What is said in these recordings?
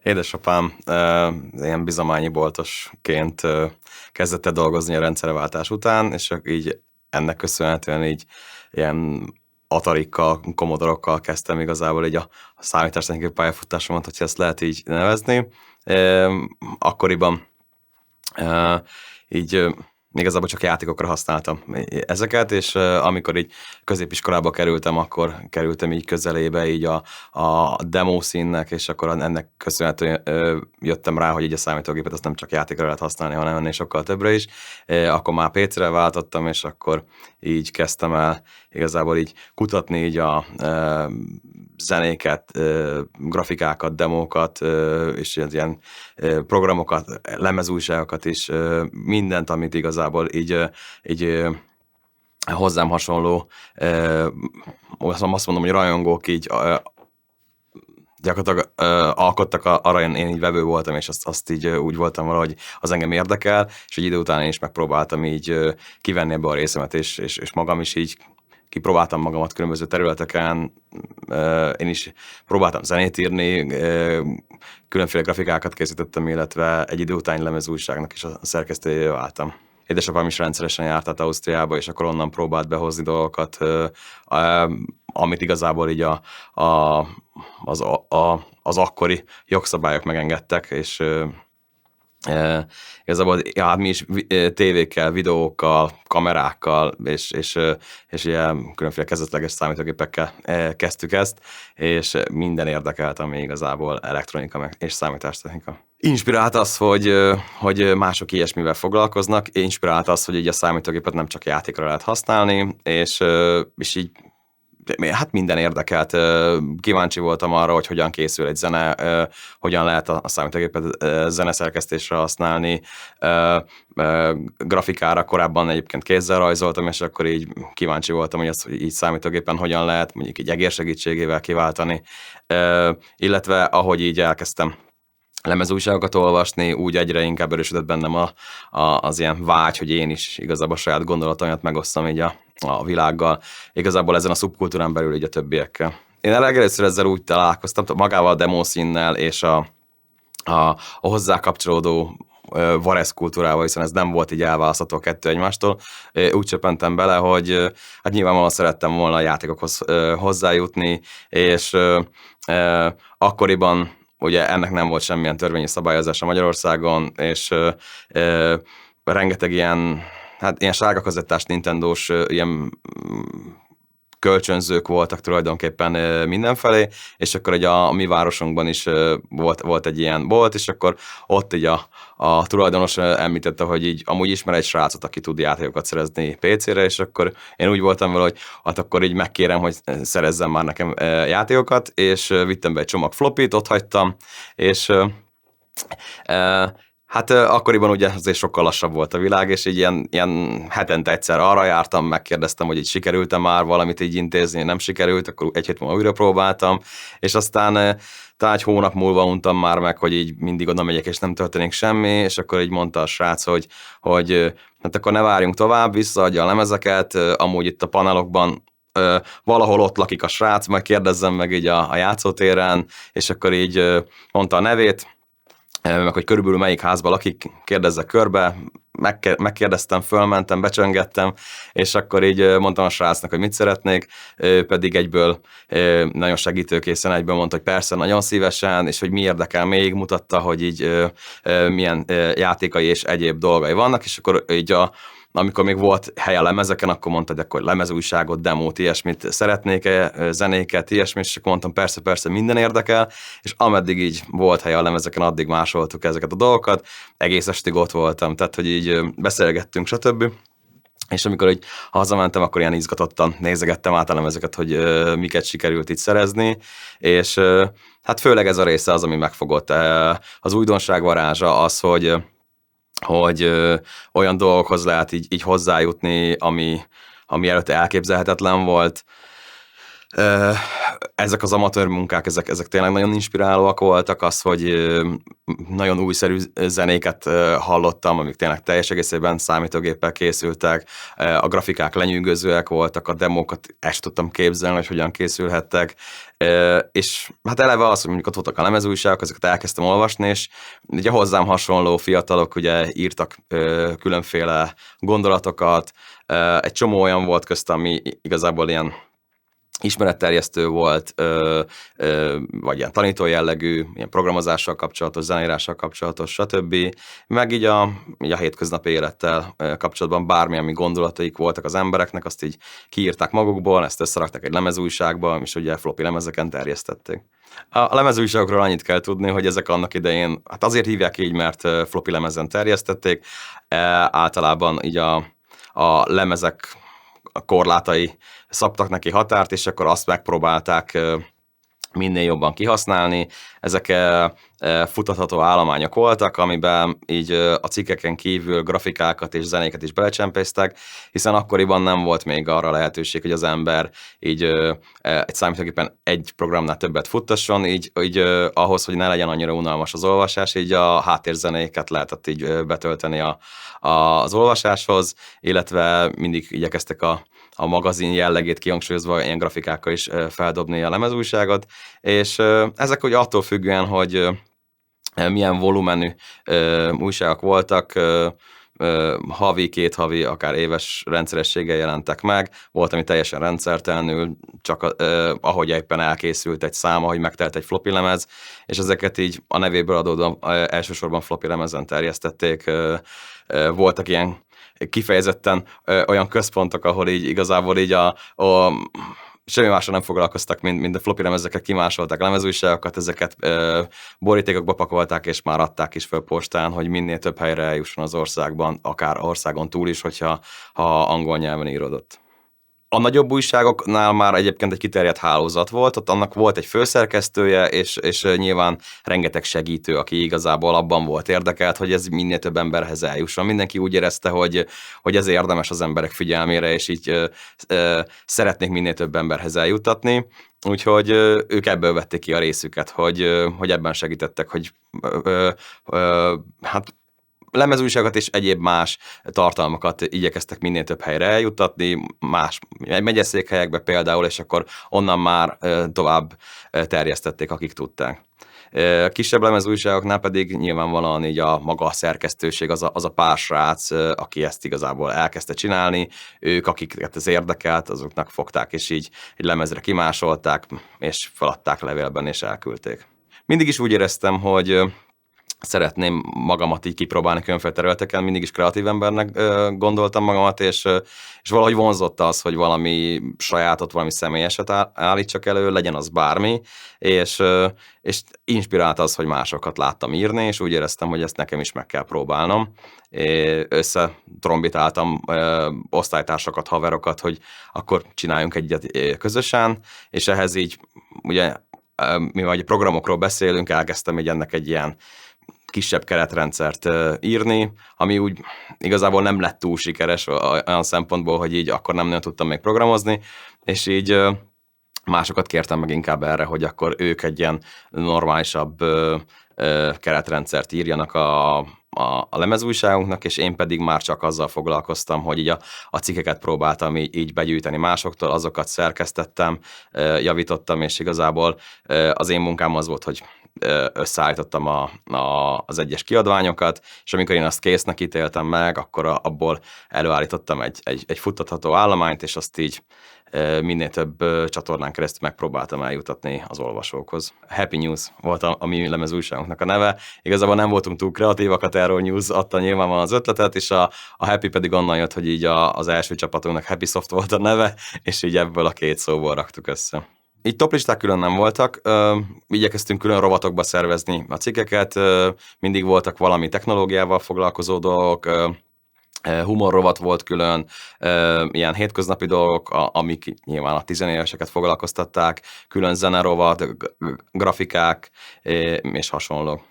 Édesapám ilyen bizományi boltosként kezdett el dolgozni a rendszerváltás után, és így ennek köszönhetően így ilyen Atarikkal, Commodore-okkal kezdtem igazából így a számítástechnikai pályafutásomat, hogyha ezt lehet így nevezni. Akkoriban így igazából csak játékokra használtam ezeket, és amikor így középiskolába kerültem, akkor kerültem így közelébe így a demo színnek, és akkor ennek köszönhetően jöttem rá, hogy így a számítógépet azt nem csak játékra lehet használni, hanem ennél sokkal többre is. Akkor már PC-re váltottam, és akkor így kezdtem el igazából így kutatni így a zenéket, grafikákat, demókat, és ilyen programokat, lemezújságokat is, mindent, amit igazából így hozzám hasonló, azt mondom, hogy rajongók így gyakorlatilag alkottak, arra én így vevő voltam, és azt így úgy voltam valahogy, az engem érdekel, és egy idő után én is megpróbáltam így kivenni ebbe a részemet, és magam is így kipróbáltam magamat különböző területeken, én is próbáltam zenét írni, különféle grafikákat készítettem, illetve egy idő után lemezújságnak is a szerkesztőjévé váltam. Édesapám is rendszeresen járt át Ausztriába, és akkor onnan próbált behozni dolgokat, amit igazából így az akkori jogszabályok megengedtek, és igazából hát mi is tévékkel, videókkal, kamerákkal és ilyen különféle kezdetleges számítógépekkel kezdtük ezt, és minden érdekelt, ami igazából elektronika és számítástechnika. Inspirált az, hogy mások ilyesmivel foglalkoznak, inspirált az, hogy így a számítógépet nem csak játékra lehet használni, és így hát minden érdekelt. Kíváncsi voltam arra, hogy hogyan készül egy zene, hogyan lehet a számítógépet zeneszerkesztésre használni. Grafikára korábban egyébként kézzel rajzoltam, és akkor így kíváncsi voltam, hogy ezt így számítógépen hogyan lehet mondjuk egy egér segítségével kiváltani. Illetve ahogy így elkezdtem lemezújságokat olvasni, úgy egyre inkább erősödött bennem az ilyen vágy, hogy én is igazából a saját gondolataimat megosztam így a világgal, igazából ezen a szubkultúrán belül így a többiekkel. Én először ezzel úgy találkoztam, magával a demószínnel és a hozzá kapcsolódó Varesz kultúrával, hiszen ez nem volt így elválasztható a kettő egymástól. Úgy csöppentem bele, hogy hát nyilvánvalóan szerettem volna a játékokhoz hozzájutni, és akkoriban ugye ennek nem volt semmilyen törvényi szabályozása Magyarországon, és rengeteg ilyen sárgakazettás Nintendós ilyen kölcsönzők voltak tulajdonképpen mindenfelé, és akkor egy a mi városunkban is volt egy ilyen bolt, és akkor ott így a tulajdonos említette, hogy így amúgy ismer egy srácot, aki tud játékokat szerezni PC-re, és akkor én úgy voltam vele, hogy hát akkor így megkérem, hogy szerezzen már nekem játékokat, és vittem be egy csomag flopit, ott hagytam, és hát akkoriban ugye azért sokkal lassabb volt a világ, és így ilyen hetente egyszer arra jártam, megkérdeztem, hogy így sikerült-e már valamit így intézni, nem sikerült, akkor egy hét múlva újra próbáltam, és aztán talán egy hónap múlva untam már meg, hogy így mindig oda megyek, és nem történik semmi, és akkor így mondta a srác, hogy hát akkor ne várjunk tovább, visszaadja a lemezeket, amúgy itt a panelokban valahol ott lakik a srác, majd kérdezzem meg így a játszótéren, és akkor így mondta a nevét, meg hogy körülbelül melyik házban lakik, kérdezzek körbe, megkérdeztem, fölmentem, becsöngettem, és akkor így mondtam a srácnak, hogy mit szeretnék, ő pedig egyből nagyon segítőkészen egyből mondta, hogy persze, nagyon szívesen, és hogy mi érdekel még, mutatta, hogy így milyen játékai és egyéb dolgai vannak, és akkor így amikor még volt hely a lemezeken, akkor mondta, hogy akkor lemezújságot, demót, ilyesmit szeretnék-e, zenéket, ilyesmit, és akkor mondtam, persze, minden érdekel, és ameddig így volt hely a lemezeken, addig másoltuk ezeket a dolgokat, egész estig ott voltam, tehát hogy így beszélgettünk, stb. És amikor így hazamentem, akkor ilyen izgatottan nézegettem át a lemezeket, hogy miket sikerült itt szerezni, és hát főleg ez a része az, ami megfogott. Az újdonság varázsa az, hogy olyan dolgokhoz lehet így hozzájutni, ami előtte elképzelhetetlen volt. Ezek az amatőr munkák, ezek tényleg nagyon inspirálóak voltak, az, hogy nagyon újszerű zenéket hallottam, amik tényleg teljes egészében számítógéppel készültek, a grafikák lenyűgözőek voltak, a demókat ezt tudtam képzelni, hogy hogyan készülhettek, És hát eleve az, hogy mondjuk ott voltak a lemezújságok, azokat elkezdtem olvasni, és ugye hozzám hasonló fiatalok ugye írtak különféle gondolatokat, egy csomó olyan volt közt, ami igazából ilyen ismeretterjesztő volt, vagy ilyen tanító jellegű, ilyen programozással kapcsolatos, zeneírással kapcsolatos, stb. Meg így a hétköznapi élettel kapcsolatban bármi, ami gondolataik voltak az embereknek, azt így kiírták magukból, ezt összerakták egy lemezújságba, és ugye floppy lemezeken terjesztették. A lemezújságokról annyit kell tudni, hogy ezek annak idején, hát azért hívják így, mert floppy lemezen terjesztették, általában így a lemezek a korlátai szabtak neki határt, és akkor azt megpróbálták minél jobban kihasználni. Ezek futatható állományok voltak, amiben így a cikkeken kívül grafikákat és zenéket is belecsempésztek, hiszen akkoriban nem volt még arra lehetőség, hogy az ember így egy számítógépen egy programnál többet futtasson, így ahhoz, hogy ne legyen annyira unalmas az olvasás, így a háttérzenéket lehetett így betölteni az olvasáshoz, illetve mindig igyekeztek a magazin jellegét kihangsúlyozva ilyen grafikákkal is feldobni a lemezújságot, és ezek ugye attól függően, hogy milyen volumenű újságok voltak, havi, két havi, akár éves rendszerességgel jelentek meg, volt, ami teljesen rendszertelenül, csak ahogy éppen elkészült egy szám, ahogy megtelt egy floppy lemez, és ezeket így a nevéből adódóan elsősorban floppy lemezen terjesztették. Voltak ilyen kifejezetten olyan központok, ahol így igazából így semmi másra nem foglalkoztak, mint a floppy lemezekkel kimásolták a lemezújságokat, ezeket borítékokba pakolták, és már adták is föl postán, hogy minél több helyre eljusson az országban, akár országon túl is, hogyha angol nyelven íródott. A nagyobb újságoknál már egyébként egy kiterjedt hálózat volt, ott annak volt egy főszerkesztője, és nyilván rengeteg segítő, aki igazából abban volt érdekelt, hogy ez minél több emberhez eljusson. Mindenki úgy érezte, hogy ez érdemes az emberek figyelmére, és így szeretnék minél több emberhez eljuttatni. Úgyhogy ők ebből vették ki a részüket, hogy ebben segítettek, hogy hát lemezújságokat és egyéb más tartalmakat igyekeztek minél több helyre eljuttatni, más megyeszékhelyekbe például, és akkor onnan már tovább terjesztették, akik tudták. Kisebb lemezújságoknál pedig nyilvánvalóan így a maga a szerkesztőség, az a pár srác, aki ezt igazából elkezdte csinálni, ők, akiket ez érdekelt, azoknak fogták, és így egy lemezre kimásolták, és feladták levélben, és elküldték. Mindig is úgy éreztem, hogy szeretném magamat így kipróbálni különféle területeken, mindig is kreatív embernek gondoltam magamat, és valahogy vonzott az, hogy valami sajátot, valami személyeset állítsak elő, legyen az bármi, és inspirált az, hogy másokat láttam írni, és úgy éreztem, hogy ezt nekem is meg kell próbálnom. Összetrombitáltam osztálytársakat, haverokat, hogy akkor csináljunk egyet közösen, és ehhez így, ugye, mivel programokról beszélünk, elkezdtem ennek egy ilyen kisebb keretrendszert írni, ami úgy igazából nem lett túl sikeres olyan szempontból, hogy így akkor nem nagyon tudtam még programozni, és így másokat kértem meg inkább erre, hogy akkor ők egy ilyen normálisabb keretrendszert írjanak a lemezújságunknak, és én pedig már csak azzal foglalkoztam, hogy így a cikkeket próbáltam így begyűjteni másoktól, azokat szerkesztettem, javítottam, és igazából az én munkám az volt, hogy összeállítottam az egyes kiadványokat, és amikor én azt késznek ítéltem meg, akkor abból előállítottam egy futtatható állományt, és azt így minél több csatornán keresztül megpróbáltam eljutatni az olvasókhoz. Happy News volt a mi lemezújságunknak a neve. Igazából nem voltunk túl kreatívak, a Terror News adta nyilvánvalóan az ötletet, és a Happy pedig onnan jött, hogy így az első csapatunknak Happy Soft volt a neve, és így ebből a két szóból raktuk össze. Így toplisták külön nem voltak, igyekeztünk külön rovatokba szervezni a cikkeket, mindig voltak valami technológiával foglalkozó dolgok, humorrovat volt külön, ilyen hétköznapi dolgok, amik nyilván a tizenéveseket foglalkoztatták, külön zenerovat, grafikák és hasonlók.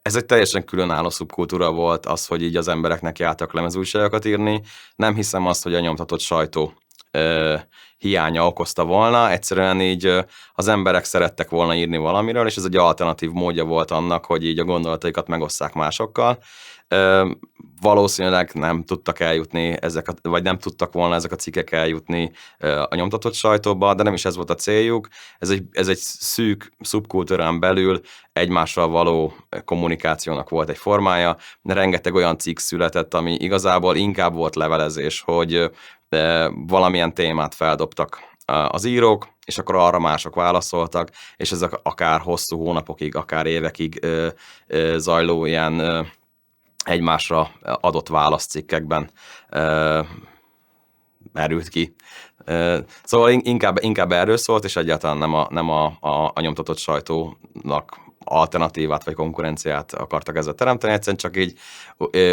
Ez egy teljesen különálló szubkultúra volt az, hogy így az emberek nekiálltak lemezújságokat írni. Nem hiszem azt, hogy a nyomtatott sajtó hiánya okozta volna, egyszerűen így az emberek szerettek volna írni valamiről, és ez egy alternatív módja volt annak, hogy így a gondolataikat megosszák másokkal. Valószínűleg nem tudtak eljutni vagy nem tudtak volna ezek a cikkek eljutni a nyomtatott sajtóba, de nem is ez volt a céljuk. Ez egy szűk szubkultúrán belül egymással való kommunikációnak volt egy formája. Rengeteg olyan cikk született, ami igazából inkább volt levelezés, hogy valamilyen témát feldobtak az írók, és akkor arra mások válaszoltak, és ezek akár hosszú hónapokig, akár évekig zajló ilyen egymásra adott válaszcikkekben merült ki. Szóval inkább erről szólt, és egyáltalán nem a nyomtatott sajtónak alternatívát vagy konkurenciát akartak ezzel teremteni, egyszerűen csak így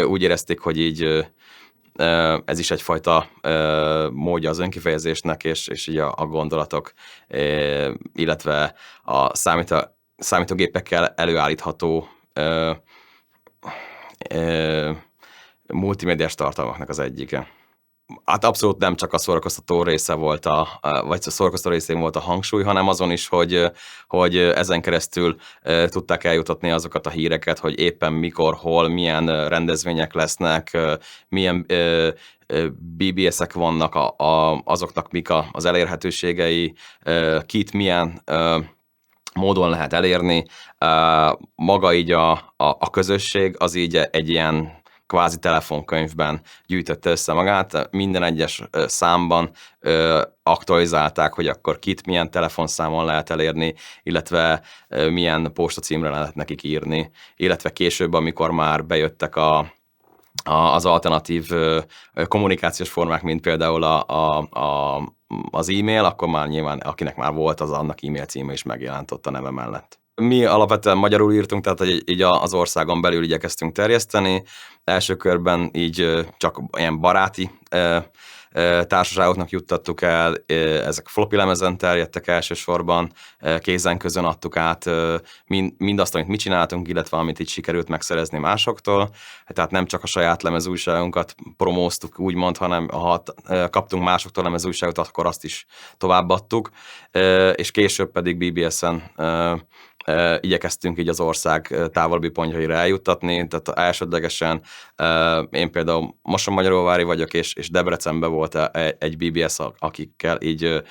úgy érezték, hogy így ez is egyfajta módja az önkifejezésnek, és így a gondolatok, illetve a számítógépekkel előállítható multimédiás tartalmaknak az egyike. Hát abszolút nem csak a szórakoztató része volt vagy a szórakoztató részén volt a hangsúly, hanem azon is, hogy ezen keresztül tudták eljutatni azokat a híreket, hogy éppen mikor, hol, milyen rendezvények lesznek, milyen BBS-ek vannak, azoknak mik az elérhetőségei, kit milyen módon lehet elérni. Maga így a közösség az így egy ilyen kvázi telefonkönyvben gyűjtötte össze magát. Minden egyes számban aktualizálták, hogy akkor kit milyen telefonszámon lehet elérni, illetve milyen postacímre lehet nekik írni, illetve később, amikor már bejöttek az alternatív kommunikációs formák, mint például az e-mail, akkor már nyilván akinek már volt, annak e-mail címe is megjelent ott a neve mellett. Mi alapvetően magyarul írtunk, tehát így az országon belül igyekeztünk terjeszteni. Első körben így csak ilyen baráti társaságoknak juttattuk el, ezek floppy lemezen terjedtek elsősorban, kézen-közön adtuk át mindazt, amit mi csináltunk, illetve amit így sikerült megszerezni másoktól. Tehát nem csak a saját lemezújságunkat promóztuk úgymond, hanem ha kaptunk másoktól lemezújságot, akkor azt is továbbadtuk, és később pedig BBS-en igyekeztünk így az ország távolabbi pontjaira eljuttatni, tehát elsődlegesen én például Mosonmagyaróvári vagyok, és Debrecenben volt egy BBS, akikkel így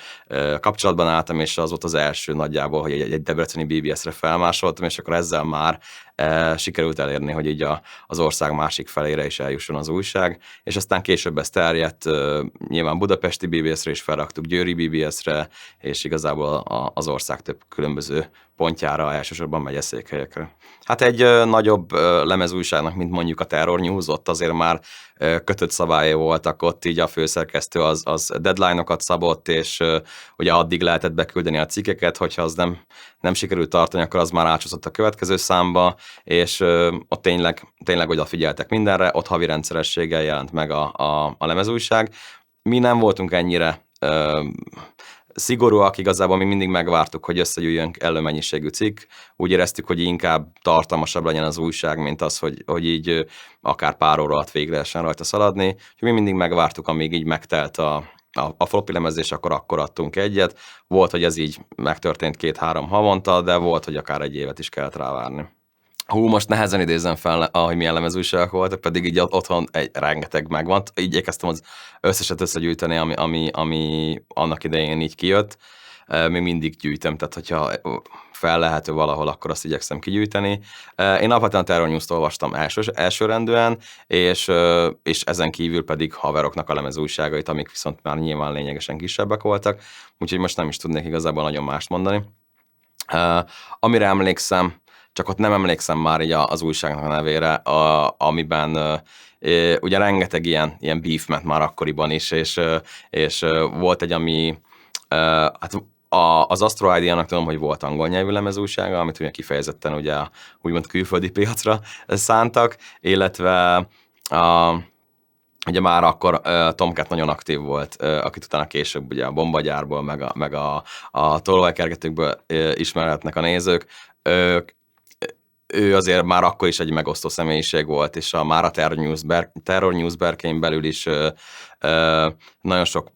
kapcsolatban álltam, és az volt az első nagyjából, hogy egy debreceni BBS-re felmásoltam, és akkor ezzel már sikerült elérni, hogy így az ország másik felére is eljusson az újság, és aztán később ez terjedt, nyilván budapesti BBS-re is felraktuk, győri BBS-re, és igazából az ország több különböző pontjára, elsősorban megyeszékhelyekre. Hát egy nagyobb lemezújságnak, mint mondjuk a Terror News, ott azért már kötött szabályai voltak, ott így a főszerkesztő az deadline-okat szabott, és ugye addig lehetett beküldeni a cikkeket, hogyha az nem sikerült tartani, akkor az már átsúszott a következő számba, és ott tényleg odafigyeltek mindenre, ott havi rendszerességgel jelent meg a lemezújság. Mi nem voltunk ennyire szigorúak, igazából mi mindig megvártuk, hogy összegyűjjön elő mennyiségű cikk. Úgy éreztük, hogy inkább tartalmasabb legyen az újság, mint az, hogy így akár pár óra alatt végre lehessen rajta szaladni. Úgyhogy mi mindig megvártuk, amíg így megtelt a floppy lemezés, akkor adtunk egyet. Volt, hogy ez így megtörtént 2-3 havonta, de volt, hogy akár egy évet is kellett rávárni. Most nehezen idézem fel, hogy milyen lemezújságok voltak, pedig így otthon rengeteg megvan. Így igyekeztem az összeset összegyűjteni, ami annak idején így kijött. Még mindig gyűjtöm, tehát hogyha fellehető valahol, akkor azt igyekszem kigyűjteni. Én alapvetően a Terror News-t olvastam elsőrendűen, és ezen kívül pedig haveroknak a lemezújságait, amik viszont már nyilván lényegesen kisebbek voltak, úgyhogy most nem is tudnék igazából nagyon mást mondani. Amire emlékszem, csak ott nem emlékszem már így az újságnak a nevére, amiben ugye rengeteg ilyen beef ment már akkoriban is, és volt egy, ami hát az Astro ID-nak tudom, hogy volt angol nyelvű lemezújsága, amit ugye kifejezetten ugye úgymond külföldi piacra szántak, illetve ugye már akkor Tomcat nagyon aktív volt, akit utána később ugye a bombagyárból, meg a tolvajkergetőkből ismerhetnek a nézők. Ő azért már akkor is egy megosztó személyiség volt, és már a Terror News berkein belül is nagyon sok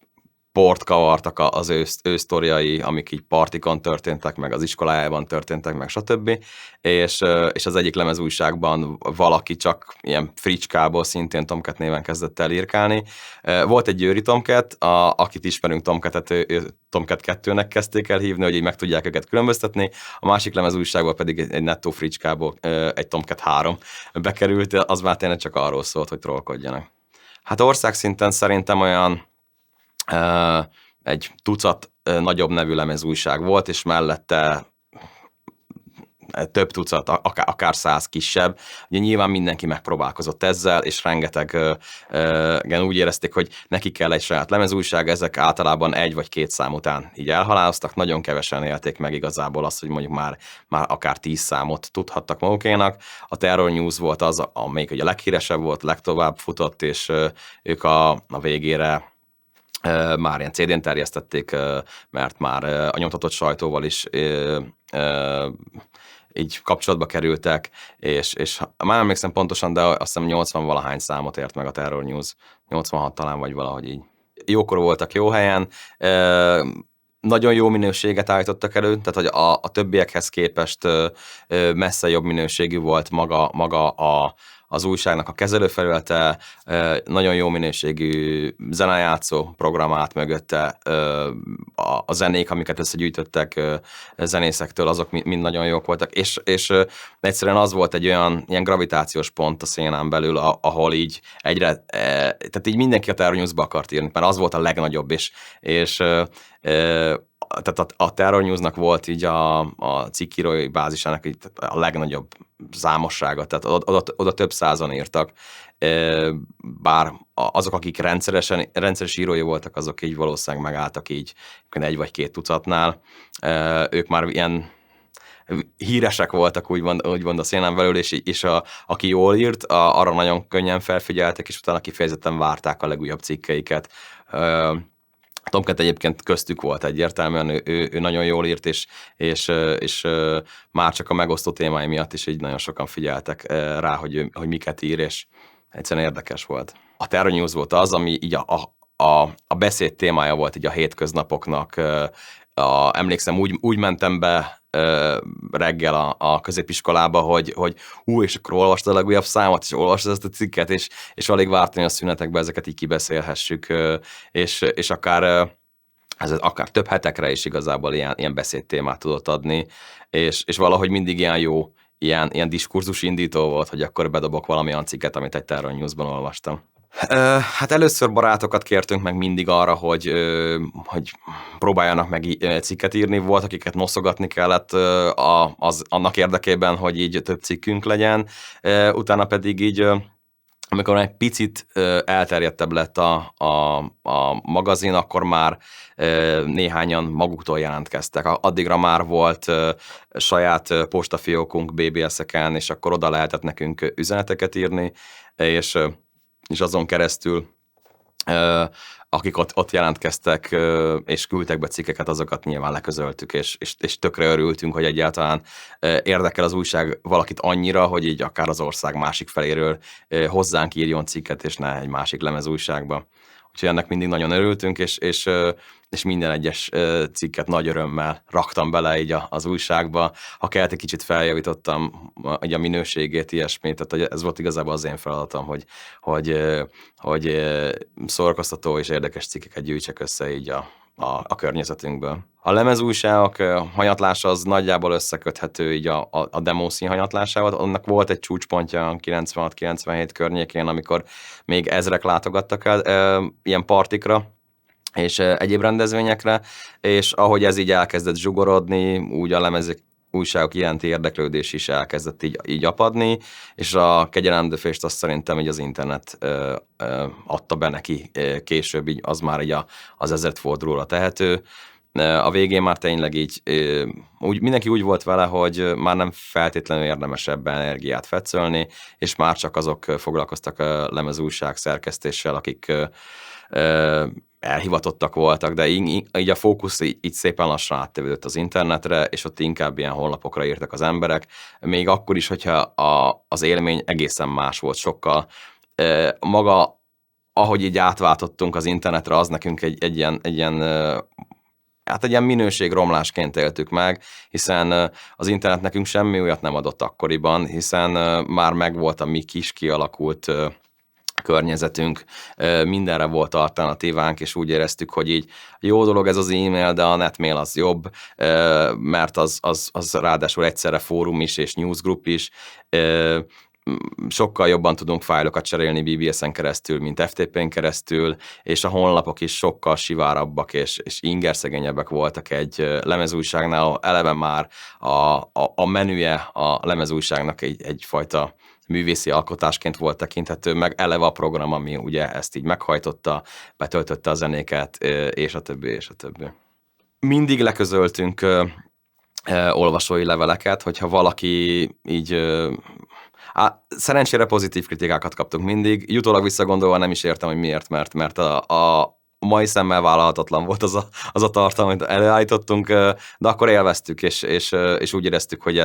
port kavartak az ő sztoriai, amik így partikon történtek, meg az iskolájában történtek, meg stb. És az egyik lemezújságban valaki csak ilyen fricskából szintén Tomcat néven kezdett el írkálni. Volt egy Győri Tomcat, akit ismerünk Tomcatet, ő Tomcat 2-nek kezdték el hívni, hogy így meg tudják őket különböztetni, a másik lemezújságból pedig egy nettó fricskából egy Tomcat 3 bekerült, az már tényleg csak arról szólt, hogy trollkodjanak. Hát országszinten szerintem olyan egy tucat nagyobb nevű lemezújság volt, és mellette több tucat, akár 100 kisebb. Ugye nyilván mindenki megpróbálkozott ezzel, és rengetegen úgy érezték, hogy neki kell egy saját lemezújság, ezek általában 1 vagy 2 szám után így elhaláloztak, nagyon kevesen élték meg igazából azt, hogy mondjuk már akár 10 számot tudhattak magukénak. A Terror News volt az, amelyik ugye a leghíresebb volt, legtovább futott, és ők a végére már ilyen CD-n terjesztették, mert már a nyomtatott sajtóval is így kapcsolatba kerültek, és már emlékszem pontosan, de azt hiszem 80-valahány számot ért meg a Terror News, 86 talán, vagy valahogy így. Jókor voltak jó helyen, nagyon jó minőséget állítottak elő, tehát hogy a többiekhez képest messze jobb minőségű volt maga az újságnak a kezelőfelülete, nagyon jó minőségű zenejátszó program állt mögötte, a zenék, amiket összegyűjtöttek zenészektől, azok mind nagyon jók voltak, és egyszerűen az volt egy olyan ilyen gravitációs pont a szénán belül, ahol így egyre, tehát így mindenki a Terror News-ba akart írni, mert az volt a legnagyobb, és tehát a Terror News-nak volt így a cikkírói bázisának így a legnagyobb számossága, tehát oda több százan írtak, bár azok, akik rendszeres írói voltak, azok így valószínűleg megálltak így 1 vagy 2 tucatnál, ők már ilyen híresek voltak úgymond a szénán belül, és aki jól írt, arra nagyon könnyen felfigyeltek, és utána kifejezetten várták a legújabb cikkeiket. Tomcat egyébként köztük volt egyértelműen, ő nagyon jól írt, és már csak a megosztó témái miatt is így nagyon sokan figyeltek rá, hogy miket ír, és egyszerűen érdekes volt. A Terror News volt az, ami így a beszéd témája volt így a hétköznapoknak. Emlékszem, úgy mentem be reggel a középiskolába, hogy és akkor olvastad a legújabb számot, és olvastad ezt a cikket, és alig vártam, hogy a szünetekben ezeket így kibeszélhessük, és akár több hetekre is igazából ilyen beszédtémát tudott adni, és valahogy mindig ilyen jó, ilyen diskurzus indító volt, hogy akkor bedobok valamilyen cikket, amit egy Terror News-ban olvastam. Hát először barátokat kértünk meg mindig arra, hogy próbáljanak meg cikket írni. Volt, akiket noszogatni kellett annak érdekében, hogy így több cikkünk legyen. Utána pedig így, amikor egy picit elterjedtebb lett a magazin, akkor már néhányan maguktól jelentkeztek. Addigra már volt saját postafiókunk BBS-eken, és akkor oda lehetett nekünk üzeneteket írni, és azon keresztül, akik ott jelentkeztek, és küldtek be cikkeket, azokat nyilván leközöltük, és tökre örültünk, hogy egyáltalán érdekel az újság valakit annyira, hogy így akár az ország másik feléről hozzánk írjon cikket, és ne egy másik lemezújságba. Úgyhogy ennek mindig nagyon örültünk, és minden egyes cikket nagy örömmel raktam bele így az újságba. Ha kellett, egy kicsit feljavítottam így a minőségét, ilyesmit, tehát ez volt igazából az én feladatom, hogy szórakoztató és érdekes cikkeket gyűjtsek össze így a környezetünkből. A lemezújságok hanyatlása az nagyjából összeköthető így a demószín hanyatlásával. Annak volt egy csúcspontja 96-97 környékén, amikor még ezrek látogattak el ilyen partikra, és egyéb rendezvényekre, és ahogy ez így elkezdett zsugorodni, úgy a lemezek újságok iránti érdeklődés is elkezdett így apadni, és a kegyelemdöfést azt szerintem így az internet adta be neki később, így az már így az ezredfordulóra tehető. A végén már tényleg így mindenki úgy volt vele, hogy már nem feltétlenül érdemes ebben energiát fetszölni, és már csak azok foglalkoztak a lemezújság szerkesztéssel, akik elhivatottak voltak, de így a fókusz így szépen lassan áttevődött az internetre, és ott inkább ilyen honlapokra írtak az emberek, még akkor is, hogyha az élmény egészen más volt sokkal. Maga ahogy így átváltottunk az internetre, az nekünk egy ilyen hát egy ilyen minőségromlásként éltük meg, hiszen az internet nekünk semmi olyat nem adott akkoriban, hiszen már megvolt a mi kis kialakult környezetünk, mindenre volt alternatívánk, és úgy éreztük, hogy így jó dolog ez az e-mail, de a netmail az jobb, mert az ráadásul egyszerre fórum is, és newsgroup is, sokkal jobban tudunk fájlokat cserélni BBS-en keresztül, mint FTP-n keresztül, és a honlapok is sokkal sivárabbak és ingerszegényebbek voltak egy lemezújságnál. Eleve már a menüje a lemezújságnak egyfajta művészi alkotásként volt tekinthető, meg eleve a program, ami ugye ezt így meghajtotta, betöltötte a zenéket, és a többi, és a többi. Mindig leközöltünk olvasói leveleket, hogyha valaki így... Szerencsére pozitív kritikákat kaptunk mindig. Jutólag visszagondolva nem is értem, hogy miért, mert a mai szemmel vállalhatatlan volt az a tartalom, amit előállítottunk, de akkor élveztük, és úgy éreztük, hogy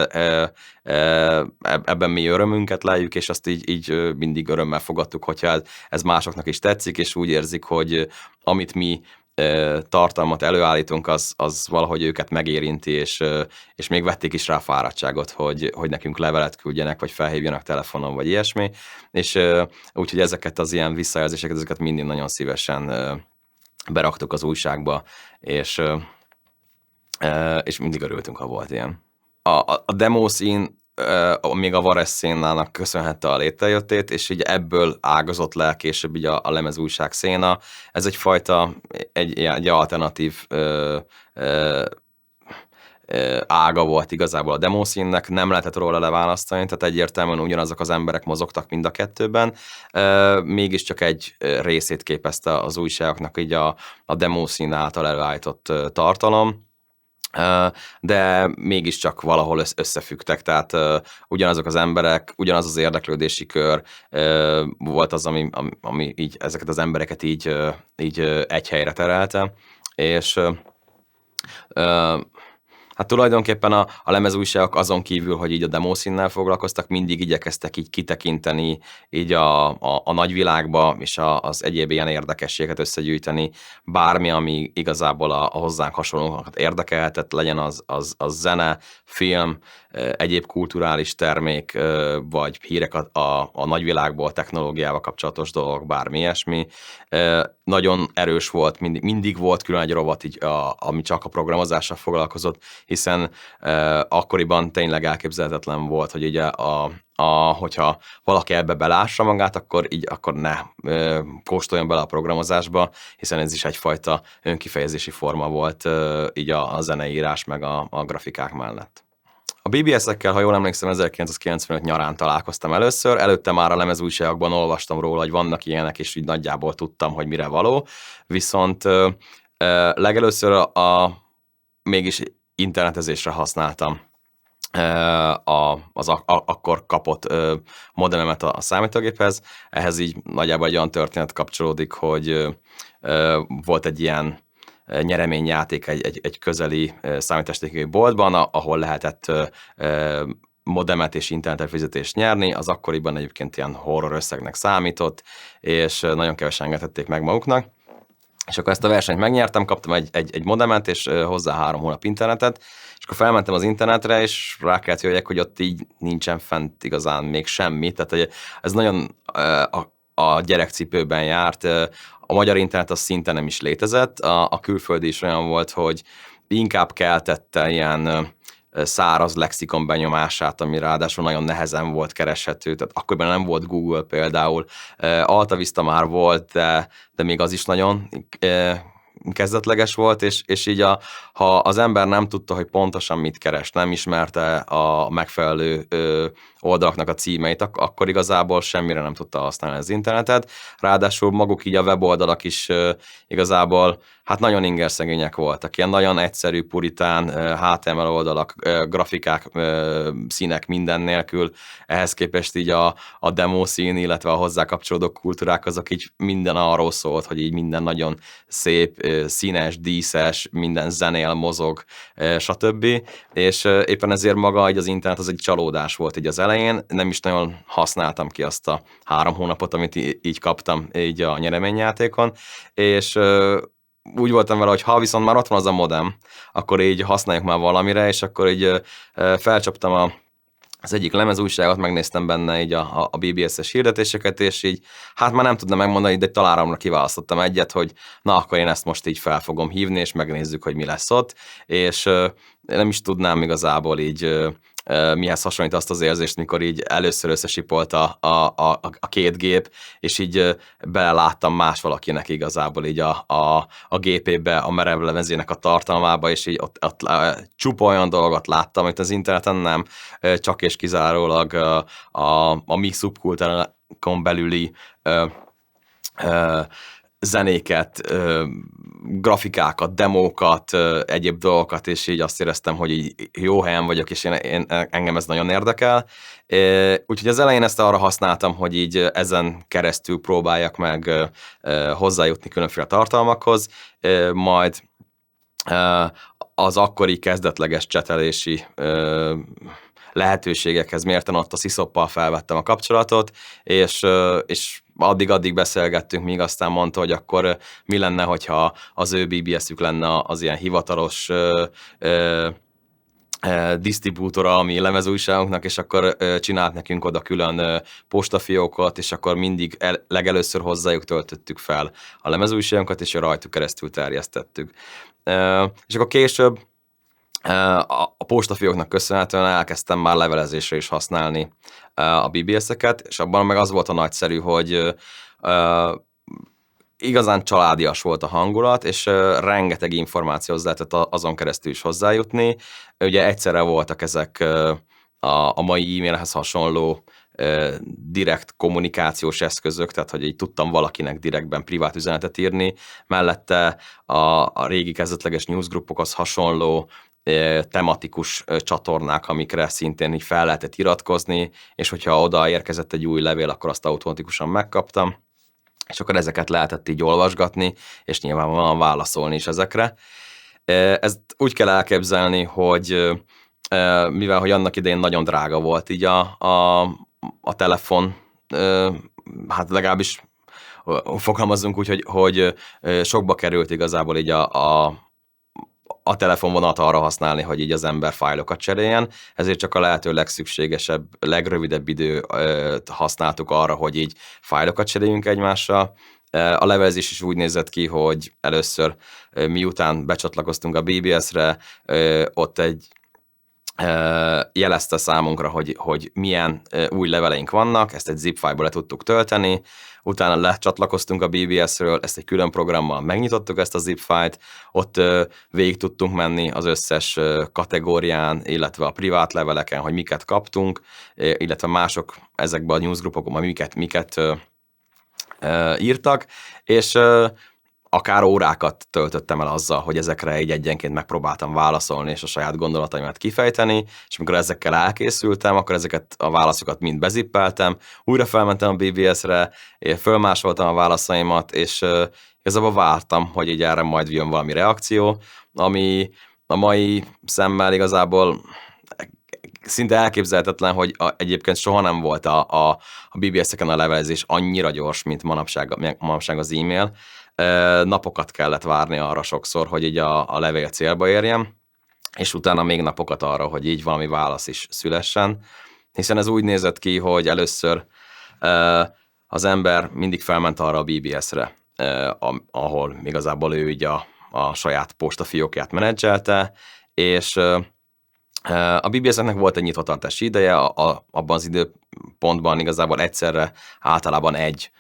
ebben mi örömünket leljük, és azt így mindig örömmel fogadtuk, hogyha ez másoknak is tetszik, és úgy érzik, hogy amit mi tartalmat előállítunk, az valahogy őket megérinti, és még vették is rá fáradtságot, hogy nekünk levelet küldjenek, vagy felhívjanak telefonon, vagy ilyesmi, és úgyhogy ezeket az ilyen visszajelzéseket, ezeket mindig nagyon szívesen beraktuk az újságba, és mindig örültünk, ha volt ilyen. A demo scene még a Varese szénának köszönhette a létrejöttét, és így ebből ágazott le később így a lemezújság széna. Ez egyfajta, egy alternatív ága volt igazából a demo scene-nek, nem lehetett róla leválasztani, tehát egyértelműen ugyanazok az emberek mozogtak mind a kettőben, mégiscsak egy részét képezte az újságoknak így a demo scene által előállított tartalom, de mégiscsak valahol összefüggtek, tehát ugyanazok az emberek, ugyanaz az érdeklődési kör volt az, ami így ezeket az embereket így egy helyre terelte, és hát tulajdonképpen a lemezújságok azon kívül, hogy így a demo scene-nel foglalkoztak, mindig igyekeztek így kitekinteni így a nagyvilágba, és az egyéb ilyen érdekességet összegyűjteni, bármi, ami igazából a hozzánk hasonlókat érdekelhetett, legyen az zene, film, egyéb kulturális termék, vagy hírek a nagyvilágból, technológiával kapcsolatos dolgok, bármi ilyesmi. Nagyon erős volt, mindig volt külön egy rovat, így, ami csak a programozással foglalkozott, hiszen akkoriban tényleg elképzelhetetlen volt, hogy ugye hogyha valaki ebbe belássa magát, akkor ne kóstoljon bele a programozásba, hiszen ez is egyfajta önkifejezési forma volt így a zeneírás meg a grafikák mellett. A BBS-ekkel, ha jól emlékszem, 1995 nyarán találkoztam először, előtte már a lemezújságokban olvastam róla, hogy vannak ilyenek, és így nagyjából tudtam, hogy mire való, viszont legelőször mégis internetezésre használtam az akkor kapott modememet a számítógéphez. Ehhez így nagyjából egy olyan történet kapcsolódik, hogy volt egy ilyen nyereményjáték egy közeli számítástechnikai boltban, ahol lehetett modemet és internetelfizetést nyerni, az akkoriban egyébként ilyen horror összegnek számított, és nagyon kevesen engedhették meg maguknak. És akkor ezt a versenyt megnyertem, kaptam egy modemet, és hozzá 3 hónap internetet, és akkor felmentem az internetre, és rá kellett jöjjek, hogy ott így nincsen fent igazán még semmi, tehát ez nagyon a gyerekcipőben járt, a magyar internet az szinte nem is létezett, a külföldi is olyan volt, hogy inkább keltette ilyen száraz lexikon benyomását, ami ráadásul nagyon nehezen volt kereshető, tehát akkoriban nem volt Google például, Alta Vista már volt, de még az is nagyon kezdetleges volt, és így ha az ember nem tudta, hogy pontosan mit keres, nem ismerte a megfelelő oldalaknak a címeit, akkor igazából semmire nem tudta használni az internetet. Ráadásul maguk így a weboldalak is igazából hát nagyon ingerszegények voltak. Ilyen nagyon egyszerű, puritán HTML oldalak, grafikák, színek minden nélkül. Ehhez képest így a demo scene, illetve a hozzá kapcsolódó kultúrák, azok így minden arról szólt, hogy így minden nagyon szép, színes, díszes, minden zenél, mozog, stb. És éppen ezért maga az internet az egy csalódás volt így az elején, nem is nagyon használtam ki azt a 3 hónapot, amit így kaptam így a nyereményjátékon, és úgy voltam vele, hogy ha viszont már ott van az a modem, akkor így használjuk már valamire, és akkor így felcsaptam az egyik lemezújságot, megnéztem benne így a BBS-es hirdetéseket, és így hát már nem tudnám megmondani, de találomra kiválasztottam egyet, hogy na, akkor én ezt most így fel fogom hívni, és megnézzük, hogy mi lesz ott, és nem is tudnám igazából így mihez hasonlít azt az érzést, mikor így először összesipolt a két gép, és így beleláttam más valakinek igazából így a gépébe, a merevlemezének a tartalmába, és így ott csupa olyan dolgot láttam, amit az interneten nem, csak és kizárólag a mi szubkultúránkon belüli zenéket, grafikákat, demókat, egyéb dolgokat, és így azt éreztem, hogy így jó helyen vagyok, és engem ez nagyon érdekel. Úgyhogy az elején ezt arra használtam, hogy így ezen keresztül próbáljak meg hozzájutni különféle tartalmakhoz, majd az akkori kezdetleges csetelési lehetőségekhez mérten ott a Szisoppal felvettem a kapcsolatot, és addig beszélgettünk, míg aztán mondta, hogy akkor mi lenne, hogyha az ő BBS-ük lenne az ilyen hivatalos disztribútora a mi lemezújságunknak, és akkor csinált nekünk oda külön postafiókot, és akkor mindig legelőször hozzájuk töltöttük fel a lemezújságunkat, és rajtuk keresztül terjesztettük. És akkor később a postafióknak köszönhetően elkezdtem már levelezésre is használni a BBS-eket, és abban meg az volt a nagyszerű, hogy igazán családias volt a hangulat, és rengeteg információhoz lehetett azon keresztül is hozzájutni. Ugye egyszerre voltak ezek a mai e-mailhez hasonló direkt kommunikációs eszközök, tehát hogy így tudtam valakinek direktben privát üzenetet írni, mellette a régi kezdetleges newsgroupokhoz hasonló tematikus csatornák, amikre szintén így fel lehetett iratkozni, és hogyha oda érkezett egy új levél, akkor azt automatikusan megkaptam, és akkor ezeket lehetett így olvasgatni, és nyilvánvalóan válaszolni is ezekre. Ezt úgy kell elképzelni, hogy mivel hogy annak idején nagyon drága volt így a telefon, hát legalábbis fogalmazzunk úgy, hogy sokba került igazából így a telefonvonalat arra használni, hogy így az ember fájlokat cseréljen, ezért csak a lehető legszükségesebb, legrövidebb időt használtuk arra, hogy így fájlokat cseréljünk egymással. A levelezés is úgy nézett ki, hogy először miután becsatlakoztunk a BBS-re, ott egy jelezte számunkra, hogy milyen új leveleink vannak, ezt egy zip file-ba le tudtuk tölteni, utána lecsatlakoztunk a BBS-ről, ezt egy külön programmal megnyitottuk ezt a zip file-t, ott végig tudtunk menni az összes kategórián, illetve a privát leveleken, hogy miket kaptunk, illetve mások ezekben a newsgroupokban miket írtak, és akár órákat töltöttem el azzal, hogy ezekre így egyenként megpróbáltam válaszolni, és a saját gondolataimat kifejteni, és amikor ezekkel elkészültem, akkor ezeket a válaszokat mind bezippeltem, újra felmentem a BBS-re, fölmásoltam a válaszaimat, és igazából vártam, hogy így erre majd jön valami reakció, ami a mai szemmel igazából szinte elképzelhetetlen, hogy egyébként soha nem volt a BBS-eken a levelezés annyira gyors, mint manapság az e-mail. Napokat kellett várni arra sokszor, hogy így a levél célba érjen, és utána még napokat arra, hogy így valami válasz is szülessen, hiszen ez úgy nézett ki, hogy először az ember mindig felment arra a BBS-re, ahol igazából ő így a saját postafiókját menedzselte, és a BBS-nek volt egy nyitvatartási ideje, abban az időpontban igazából egyszerre általában egy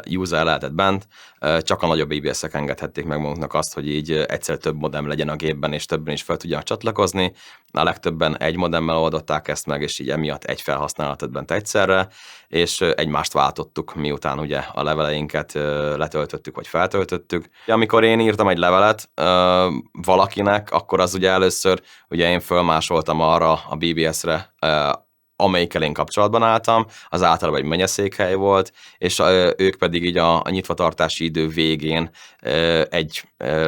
user lehetett bent, csak a nagyobb BBS-ek engedhették meg magunknak azt, hogy így egyszer több modem legyen a gépben, és többen is fel tudjanak csatlakozni. A legtöbben egy modemmel oldották ezt meg, és így emiatt egy felhasználatot bent egyszerre, és egymást váltottuk, miután ugye a leveleinket letöltöttük, vagy feltöltöttük. Amikor én írtam egy levelet valakinek, akkor az ugye először, ugye én fölmásoltam arra a BBS-re amelyikkel én kapcsolatban álltam, az általában egy megyeszékhely volt, és ők pedig így a nyitvatartási idő végén egy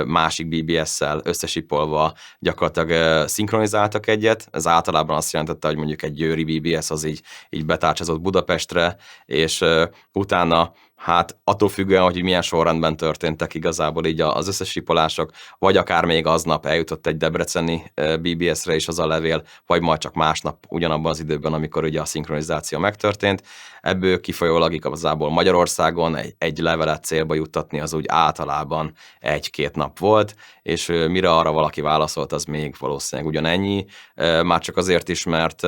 másik BBS-szel összesipolva gyakorlatilag szinkronizáltak egyet. Ez általában azt jelentette, hogy mondjuk egy győri BBS az így betárcsázott Budapestre, és utána hát attól függően, hogy milyen sorrendben történtek igazából így az összesipolások, vagy akár még aznap eljutott egy debreceni BBS-re is az a levél, vagy majd csak másnap ugyanabban az időben, amikor ugye a szinkronizáció megtörtént. Ebből kifolyólag igazából Magyarországon egy levelet célba juttatni az úgy általában 1-2 nap volt, és mire arra valaki válaszolt, az még valószínűleg ugyanennyi. Már csak azért is, mert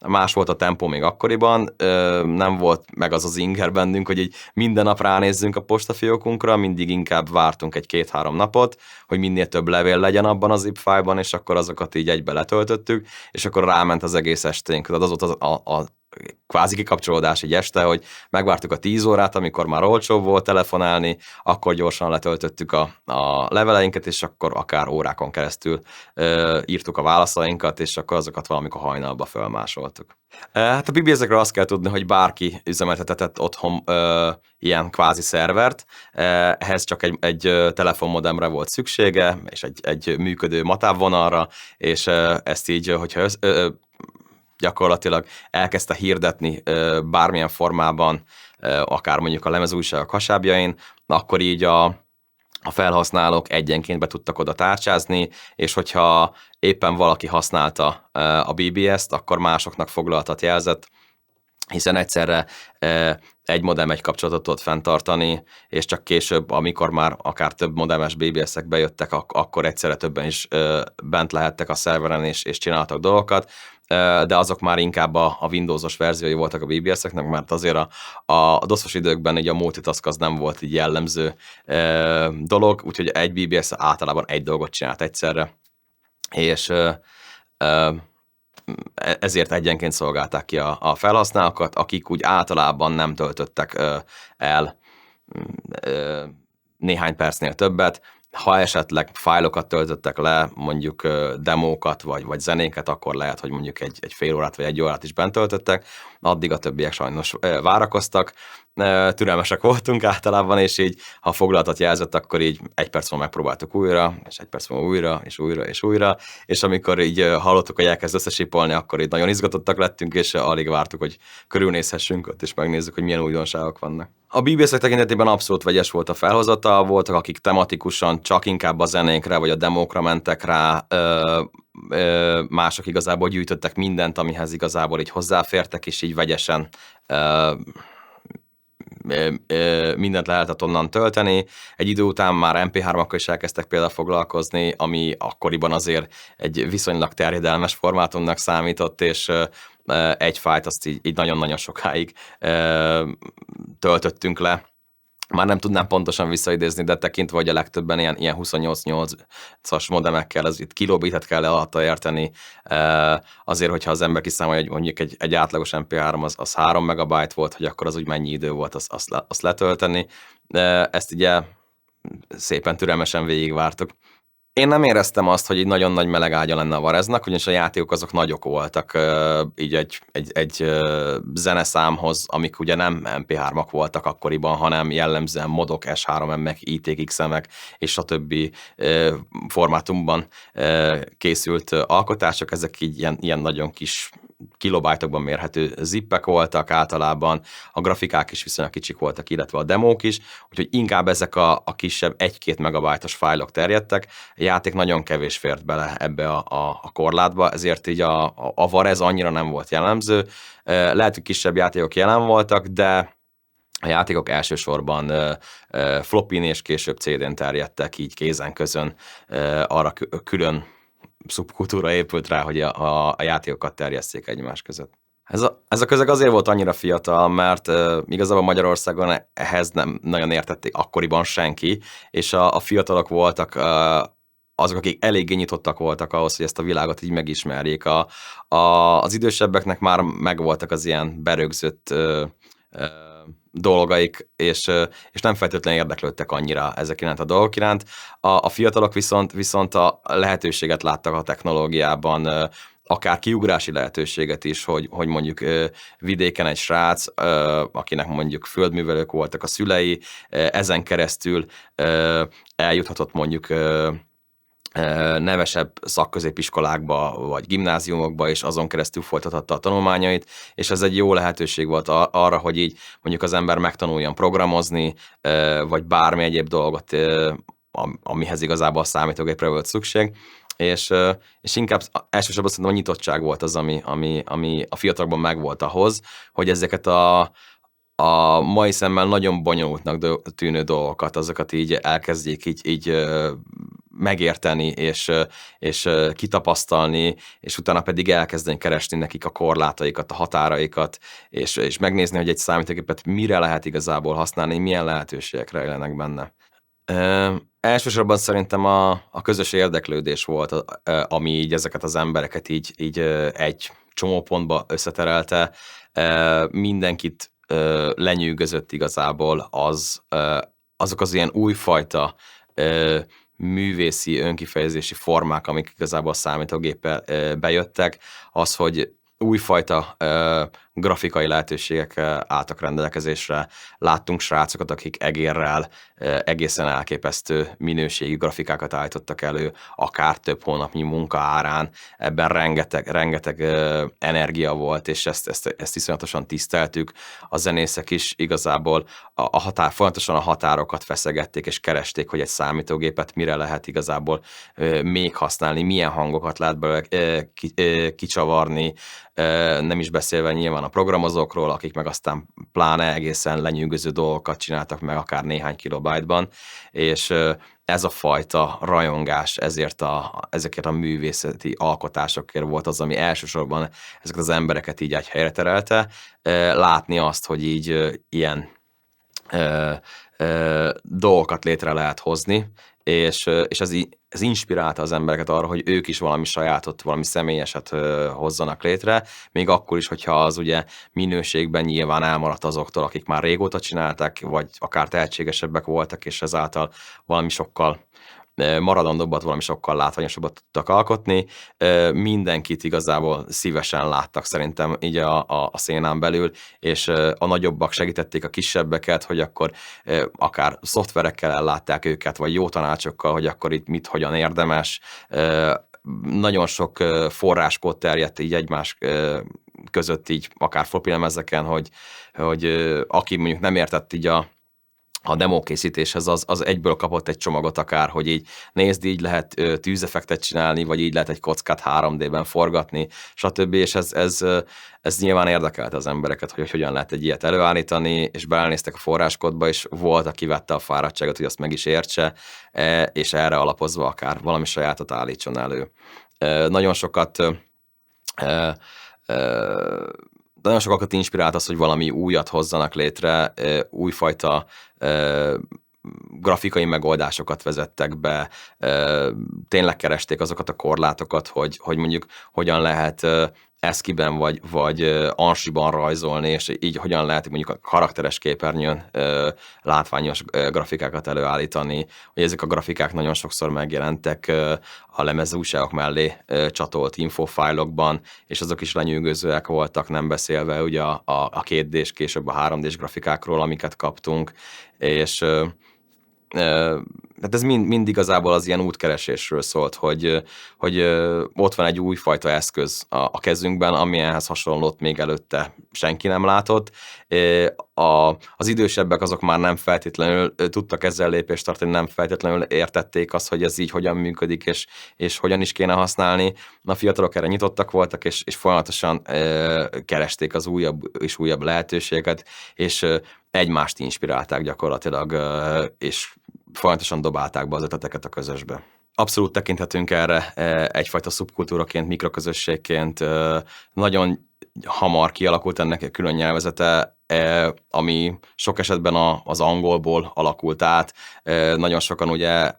más volt a tempó még akkoriban, nem volt meg az az inger bennünk, hogy így minden nap ránézzünk a postafiókunkra, mindig inkább vártunk egy 2-3 napot, hogy minél több levél legyen abban a zip file-ban, és akkor azokat így egybe letöltöttük, és akkor ráment az egész esténk. Tehát az volt a kvázi kikapcsolódás egy este, hogy megvártuk a 10 órát, amikor már olcsóbb volt telefonálni, akkor gyorsan letöltöttük a leveleinket, és akkor akár órákon keresztül írtuk a válaszainkat, és akkor azokat valamikor hajnalba fölmásoltuk. Hát a BBS-ekről azt kell tudni, hogy bárki üzemeltetett otthon ilyen kvázi szervert, ehhez csak egy telefonmodemre volt szüksége, és egy működő matávvonalra, és ezt így, hogyha gyakorlatilag elkezdte hirdetni bármilyen formában, akár mondjuk a lemezújságok hasábjain, akkor így a felhasználók egyenként be tudtak oda tárcsázni, és hogyha éppen valaki használta a BBS-t, akkor másoknak foglaltat jelzett, hiszen egyszerre egy modem egy kapcsolatot tudott fenntartani, és csak később, amikor már akár több modemes BBS-ek bejöttek, akkor egyszerre többen is bent lehettek a szerveren, és csináltak dolgokat, de azok már inkább a Windows-os verziói voltak a BBS-eknek, mert azért a DOS-os időkben így a multitask az nem volt így jellemző dolog, úgyhogy egy BBS általában egy dolgot csinált egyszerre, és ezért egyenként szolgálták ki a felhasználókat, akik úgy általában nem töltöttek el néhány percnél többet. Ha esetleg fájlokat töltöttek le, mondjuk demókat vagy zenéket, akkor lehet, hogy mondjuk egy fél órát vagy 1 órát is bent töltöttek, addig a többiek sajnos várakoztak, türelmesek voltunk általában, és így, ha foglaltat jelzett, akkor így 1 perc múlva megpróbáltuk újra, és 1 perc múlva újra, és újra, és újra, és amikor így hallottuk, hogy elkezd összesipolni, akkor így nagyon izgatottak lettünk, és alig vártuk, hogy körülnézhessünk ott, és megnézzük, hogy milyen újdonságok vannak. A BBS-ek tekintetében abszolút vegyes volt a felhozata, voltak, akik tematikusan csak inkább a zenékre, vagy a demókra mentek rá, mások igazából gyűjtöttek mindent, amihez igazából így hozzáfértek, és így vegyesen mindent lehetett onnan tölteni. Egy idő után már MP3-akkal is elkezdtek például foglalkozni, ami akkoriban azért egy viszonylag terjedelmes formátumnak számított, és egy fájlt azt így nagyon-nagyon sokáig töltöttünk le. Már nem tudnám pontosan visszaidézni, de tekintve, hogy a legtöbben ilyen 28-8-as modemekkel, ez itt kilobitet kell alatta érteni, azért, hogyha az ember kiszámolja, hogy mondjuk egy átlagos MP3 az 3 megabyte volt, hogy akkor az úgy mennyi idő volt azt letölteni. Ezt ugye szépen türelmesen végigvártuk. Én nem éreztem azt, hogy egy nagyon nagy meleg ágya lenne a Vareznak, ugyanis a játékok azok nagyok voltak, így egy zeneszámhoz, amik ugye nem MP3-ak voltak akkoriban, hanem jellemzően modok, S3M-ek, ITX-emek és a többi formátumban készült alkotások, ezek így ilyen nagyon kis kilobájtokban mérhető zippek voltak általában, a grafikák is viszonylag kicsik voltak, illetve a demók is, úgyhogy inkább ezek a kisebb 1-2 megabájtos fájlok terjedtek, a játék nagyon kevés fért bele ebbe a korlátba, ezért így a Varez annyira nem volt jellemző, lehet, hogy kisebb játékok jelen voltak, de a játékok elsősorban floppin és később CD-n terjedtek, így kézen közön, arra külön szubkultúra épült rá, hogy a játékokat terjesszék egymás között. Ez a közeg azért volt annyira fiatal, mert igazából Magyarországon ehhez nem nagyon értették akkoriban senki, és a fiatalok voltak azok, akik eléggé nyitottak voltak ahhoz, hogy ezt a világot így megismerjék. Az idősebbeknek már megvoltak az ilyen berögzött dolgaik, és nem feltétlenül érdeklődtek annyira ezek iránt a dolgok iránt. A fiatalok viszont a lehetőséget láttak a technológiában, akár kiugrási lehetőséget is, hogy mondjuk vidéken egy srác, akinek mondjuk földművelők voltak a szülei, ezen keresztül eljuthatott mondjuk nevesebb szakközépiskolákba vagy gimnáziumokba, és azon keresztül folytathatta a tanulmányait, és ez egy jó lehetőség volt arra, hogy így mondjuk az ember megtanuljon programozni, vagy bármi egyéb dolgot, amihez igazából a számítógépre volt szükség, és inkább elsősorban szerintem a nyitottság volt az, ami a fiatalokban megvolt ahhoz, hogy ezeket a mai szemmel nagyon bonyolultnak tűnő dolgokat, azokat így elkezdjék így megérteni, és kitapasztalni, és utána pedig elkezdeni keresni nekik a korlátaikat, a határaikat, és megnézni, hogy egy számítógépet mire lehet igazából használni, milyen lehetőségek rejlenek benne. Elsősorban szerintem a közös érdeklődés volt, ami így ezeket az embereket így egy csomópontba összeterelte. Mindenkit lenyűgözött igazából azok az ilyen újfajta művészi önkifejezési formák, amik igazából a számítógéppel bejöttek, az, hogy újfajta grafikai lehetőségek álltak rendelkezésre. Láttunk srácokat, akik egérrel egészen elképesztő minőségű grafikákat állítottak elő, akár több hónapnyi munka árán. Ebben rengeteg energia volt, és ezt iszonyatosan tiszteltük. A zenészek is igazából folyamatosan a határokat feszegették, és keresték, hogy egy számítógépet mire lehet igazából még használni, milyen hangokat lehet belőle kicsavarni, nem is beszélve nyilván a programozókról, akik meg aztán pláne egészen lenyűgöző dolgokat csináltak meg akár néhány kilobájtban, és ez a fajta rajongás ezekért a művészeti alkotásokért volt az, ami elsősorban ezeket az embereket így egy helyre terelte. Látni azt, hogy így ilyen dolgokat létre lehet hozni, és ez inspirálta az embereket arra, hogy ők is valami sajátot, valami személyeset hozzanak létre, még akkor is, hogyha az ugye minőségben nyilván elmaradt azoktól, akik már régóta csinálták, vagy akár tehetségesebbek voltak, és ezáltal valami sokkal maradandóbbat, valami sokkal látványosabbat tudtak alkotni. Mindenkit igazából szívesen láttak szerintem így a szénán belül, és a nagyobbak segítették a kisebbeket, hogy akkor akár szoftverekkel ellátták őket, vagy jó tanácsokkal, hogy akkor itt mit, hogyan érdemes. Nagyon sok forráskód terjedt így egymás között, így akár floppy-lemezeken, hogy aki mondjuk nem értett így a demókészítéshez, az egyből kapott egy csomagot akár, hogy így nézd, így lehet tűzeffektet csinálni, vagy így lehet egy kockát 3D-ben forgatni, stb. És ez nyilván érdekelte az embereket, hogy hogyan lehet egy ilyet előállítani, és belenéztek a forráskódba, és volt, aki vette a fáradtságot, hogy azt meg is értse, és erre alapozva akár valami sajátot állítson elő. Nagyon sokakat inspirált az, hogy valami újat hozzanak létre, újfajta grafikai megoldásokat vezettek be, tényleg keresték azokat a korlátokat, hogy mondjuk hogyan lehet ASCII-ben vagy ANSI-ban rajzolni, és így hogyan lehet mondjuk a karakteres képernyőn látványos grafikákat előállítani, hogy ezek a grafikák nagyon sokszor megjelentek a lemezújságok mellé csatolt infofájlokban, és azok is lenyűgözőek voltak, nem beszélve ugye a 2D-s, később a 3D-s grafikákról, amiket kaptunk, és tehát ez mind igazából az ilyen útkeresésről szólt, hogy ott van egy újfajta eszköz a kezünkben, amilyenhez hasonlót még előtte senki nem látott. Az idősebbek azok már nem feltétlenül tudtak ezzel lépést tartani, nem feltétlenül értették azt, hogy ez így hogyan működik, és hogyan is kéne használni. A fiatalok erre nyitottak voltak, és folyamatosan keresték az újabb és újabb lehetőségeket, és egymást inspirálták gyakorlatilag, és folyamatosan dobálták be az ötleteket a közösbe. Abszolút tekinthetünk erre egyfajta szubkultúraként, mikroközösségként. Nagyon hamar kialakult ennek egy külön nyelvezete, ami sok esetben az angolból alakult át. Nagyon sokan ugye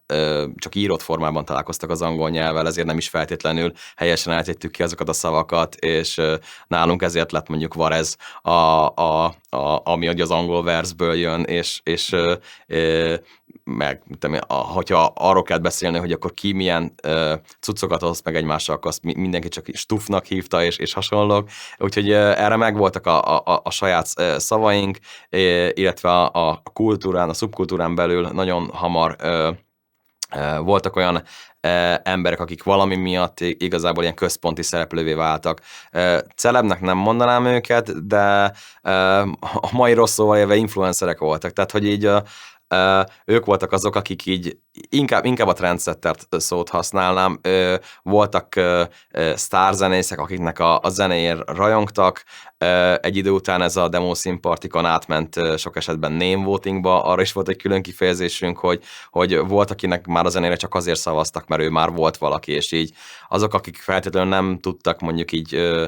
csak írott formában találkoztak az angol nyelvvel, ezért nem is feltétlenül helyesen ejtettük ki azokat a szavakat, és nálunk ezért lett mondjuk Varez ami ugye az angol versből jön, és meg hogyha arról kell beszélni, hogy akkor ki milyen cuccokat osz meg egymással, akkor azt mindenki csak stufnak hívta, és hasonlók. Úgyhogy erre megvoltak a saját szavaink, illetve a kultúrán, a szubkultúrán belül nagyon hamar voltak olyan emberek, akik valami miatt igazából ilyen központi szereplővé váltak. Celebnek nem mondanám őket, de a mai rossz szóval élve influencerek voltak. Tehát, hogy így ők voltak azok, akik így inkább a trendsettert szót használnám. Voltak sztárzenészek, akiknek a zenéért rajongtak. Egy idő után ez a demo szín partikon átment sok esetben name votingba. Arra is volt egy külön kifejezésünk, hogy volt, akinek már a zenére csak azért szavaztak, mert ő már volt valaki, és így azok, akik feltétlenül nem tudtak mondjuk így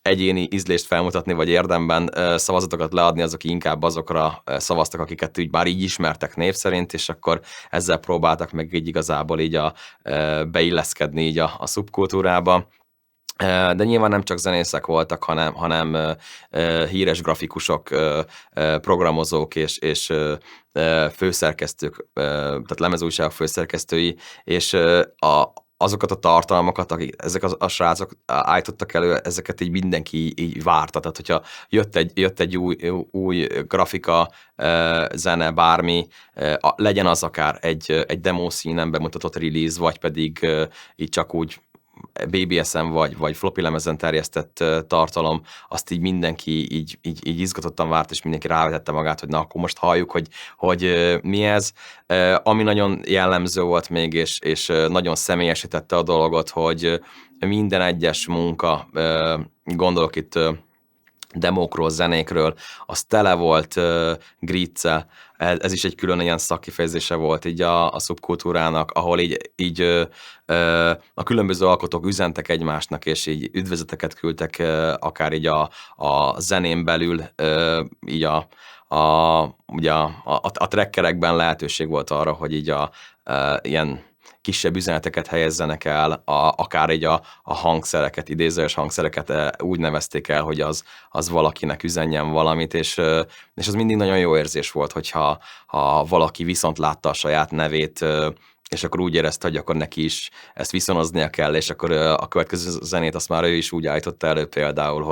egyéni ízlést felmutatni, vagy érdemben szavazatokat leadni, azok inkább azokra szavaztak, akiket úgy már így ismertek név szerint, és akkor ezzel próbáltak meg így igazából így beilleszkedni így a szubkultúrába. De nyilván nem csak zenészek voltak, hanem híres grafikusok, programozók és főszerkesztők, tehát lemezújságok főszerkesztői, és azokat a tartalmakat, akik ezek a srácok állítottak elő, ezeket így mindenki így várta. Tehát, hogyha jött egy új grafika, zene, bármi, legyen az akár egy demo színen bemutatott release, vagy pedig így csak úgy BBS-en vagy floppy lemezen terjesztett tartalom, azt így mindenki így izgatottan várt, és mindenki rávetette magát, hogy na, akkor most halljuk, hogy mi ez. Ami nagyon jellemző volt még, és nagyon személyesítette a dolgot, hogy minden egyes munka, gondolok itt demókról, zenékről, az tele volt gríccel. Ez is egy külön ilyen szakkifejezése volt így a szubkultúrának, ahol így a különböző alkotók üzentek egymásnak, és így üdvözleteket küldtek, akár így a zenén belül, így ugye a trackerekben lehetőség volt arra, hogy így ilyen kisebb üzeneteket helyezzenek el, akár így a hangszereket, idézőes hangszereket úgy nevezték el, hogy az valakinek üzenjen valamit, és az mindig nagyon jó érzés volt, hogyha valaki viszont látta a saját nevét, és akkor úgy érezte, hogy akkor neki is ezt viszonoznia kell, és akkor a következő zenét azt már ő is úgy állította elő például,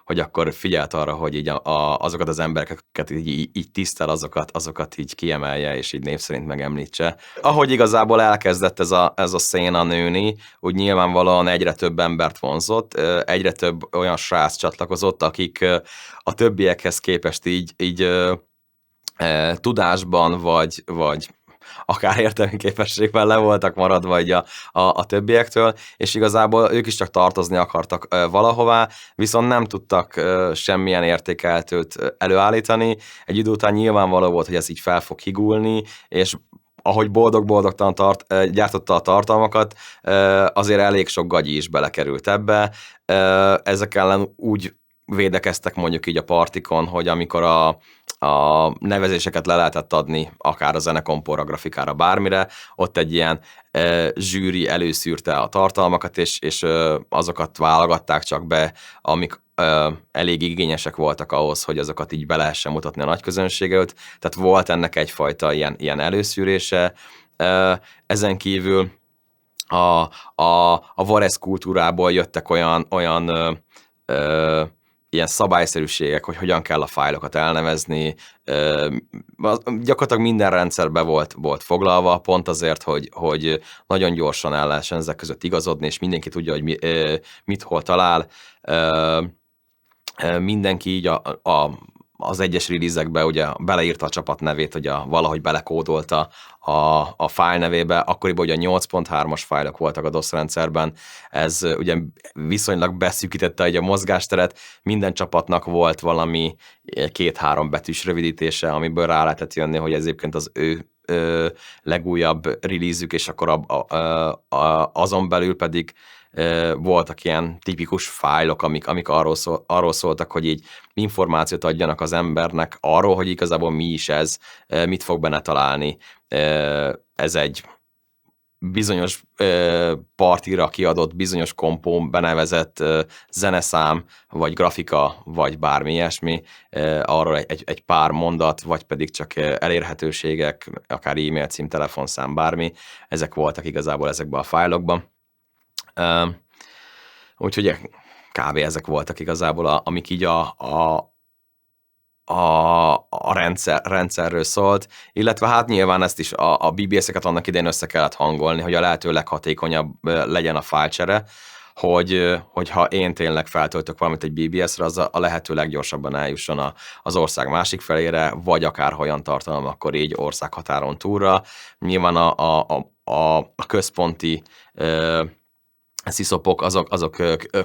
hogy akkor figyelt arra, hogy így azokat az embereket így tisztel, azokat így kiemelje, és így név szerint megemlítse. Ahogy igazából elkezdett ez a széna nőni, úgy nyilvánvalóan egyre több embert vonzott, egyre több olyan srác csatlakozott, akik a többiekhez képest így tudásban vagy akár értelmi képességben le voltak maradva így a többiektől, és igazából ők is csak tartozni akartak valahová, viszont nem tudtak semmilyen értékeltőt előállítani. Egy idő után nyilvánvaló volt, hogy ez így fel fog higulni, és ahogy boldog-boldogtalan gyártotta a tartalmakat, azért elég sok gagyi is belekerült ebbe. Ezek ellen úgy védekeztek mondjuk így a partikon, hogy amikor a nevezéseket le lehetett adni, akár a zenekompóra, grafikára, bármire, ott egy ilyen zsűri előszűrte a tartalmakat, és azokat válogatták csak be, amik elég igényesek voltak ahhoz, hogy azokat így be lehessen mutatni a nagy közönség előtt. Tehát volt ennek egyfajta ilyen előszűrése. Ezen kívül a Varez kultúrából jöttek olyan ilyen szabályszerűségek, hogy hogyan kell a fájlokat elnevezni. Gyakorlatilag minden rendszerbe volt foglalva, pont azért, hogy nagyon gyorsan el lehessen ezek között igazodni, és mindenki tudja, hogy mit hol talál. Mindenki így az egyes release-ekbe ugye beleírta a csapat nevét, hogy valahogy belekódolta a fájl nevébe, akkoriban ugye 8.3-as fájlok voltak a DOS rendszerben, ez ugye viszonylag beszűkítette a mozgásteret, minden csapatnak volt valami 2-3 betűs rövidítése, amiből rá lehetett jönni, hogy ez egyébként az ő legújabb release-ük, és akkor azon belül pedig voltak ilyen tipikus fájlok, amik arról szóltak, hogy így információt adjanak az embernek arról, hogy igazából mi is ez, mit fog benne találni. Ez egy bizonyos partira kiadott, bizonyos kompón benevezett zeneszám, vagy grafika, vagy bármi ilyesmi, arról egy pár mondat, vagy pedig csak elérhetőségek, akár e-mail cím, telefonszám, bármi, ezek voltak igazából ezekben a fájlokban. Úgyhogy kb. Ezek voltak igazából, amik így a rendszerről szólt, illetve hát nyilván ezt is a BBS-eket annak idején össze kellett hangolni, hogy a lehető leghatékonyabb legyen a fájlcsere, hogyha én tényleg feltöltök valamit egy BBS-re, az a lehető leggyorsabban eljusson az ország másik felére, vagy akár olyan tartalom, akkor így országhatáron túlra. Nyilván a központi sziszopok, azok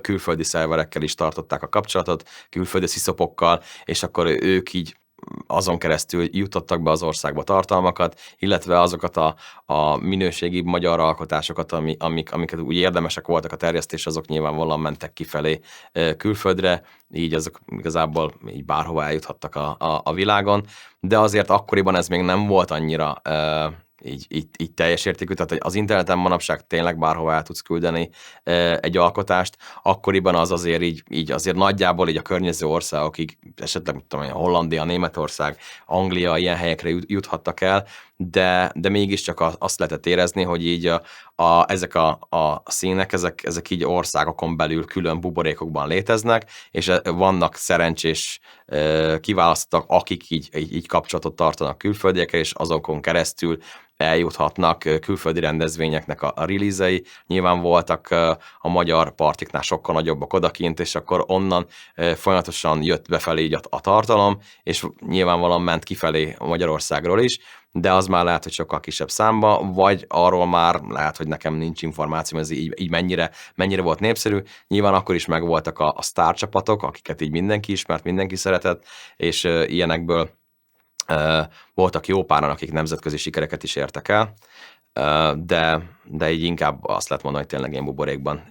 külföldi szerverekkel is tartották a kapcsolatot, külföldi sziszopokkal, és akkor ők így azon keresztül jutottak be az országba tartalmakat, illetve azokat a minőségi magyar alkotásokat, amiket úgy érdemesek voltak a terjesztés, azok nyilvánvalóan mentek kifelé külföldre, így azok igazából így bárhova eljuthattak a világon, de azért akkoriban ez még nem volt annyira így teljes értékű, tehát az interneten manapság tényleg bárhova el tudsz küldeni egy alkotást, akkoriban az azért így azért nagyjából így a környező országokig, esetleg tudom, Hollandia, Németország, Anglia, ilyen helyekre juthattak el, de mégiscsak azt lehetett érezni, hogy így ezek a színek, ezek így országokon belül külön buborékokban léteznek, és vannak szerencsés kiválasztottak, akik így kapcsolatot tartanak külföldiekkel, és azokon keresztül eljuthatnak külföldi rendezvényeknek a release-ei. Nyilván voltak a magyar partiknál sokkal nagyobbak odakint, és akkor onnan folyamatosan jött befelé így a tartalom, és nyilvánvalóan ment kifelé Magyarországról is, de az már lehet, hogy sokkal kisebb számba, vagy arról már lehet, hogy nekem nincs információm, ez így mennyire volt népszerű. Nyilván akkor is megvoltak a sztárcsapatok, akiket így mindenki ismert, mindenki szeretett, és ilyenekből voltak jó páran, akik nemzetközi sikereket is értek el, de így inkább azt lehet mondani, hogy tényleg ilyen buborékban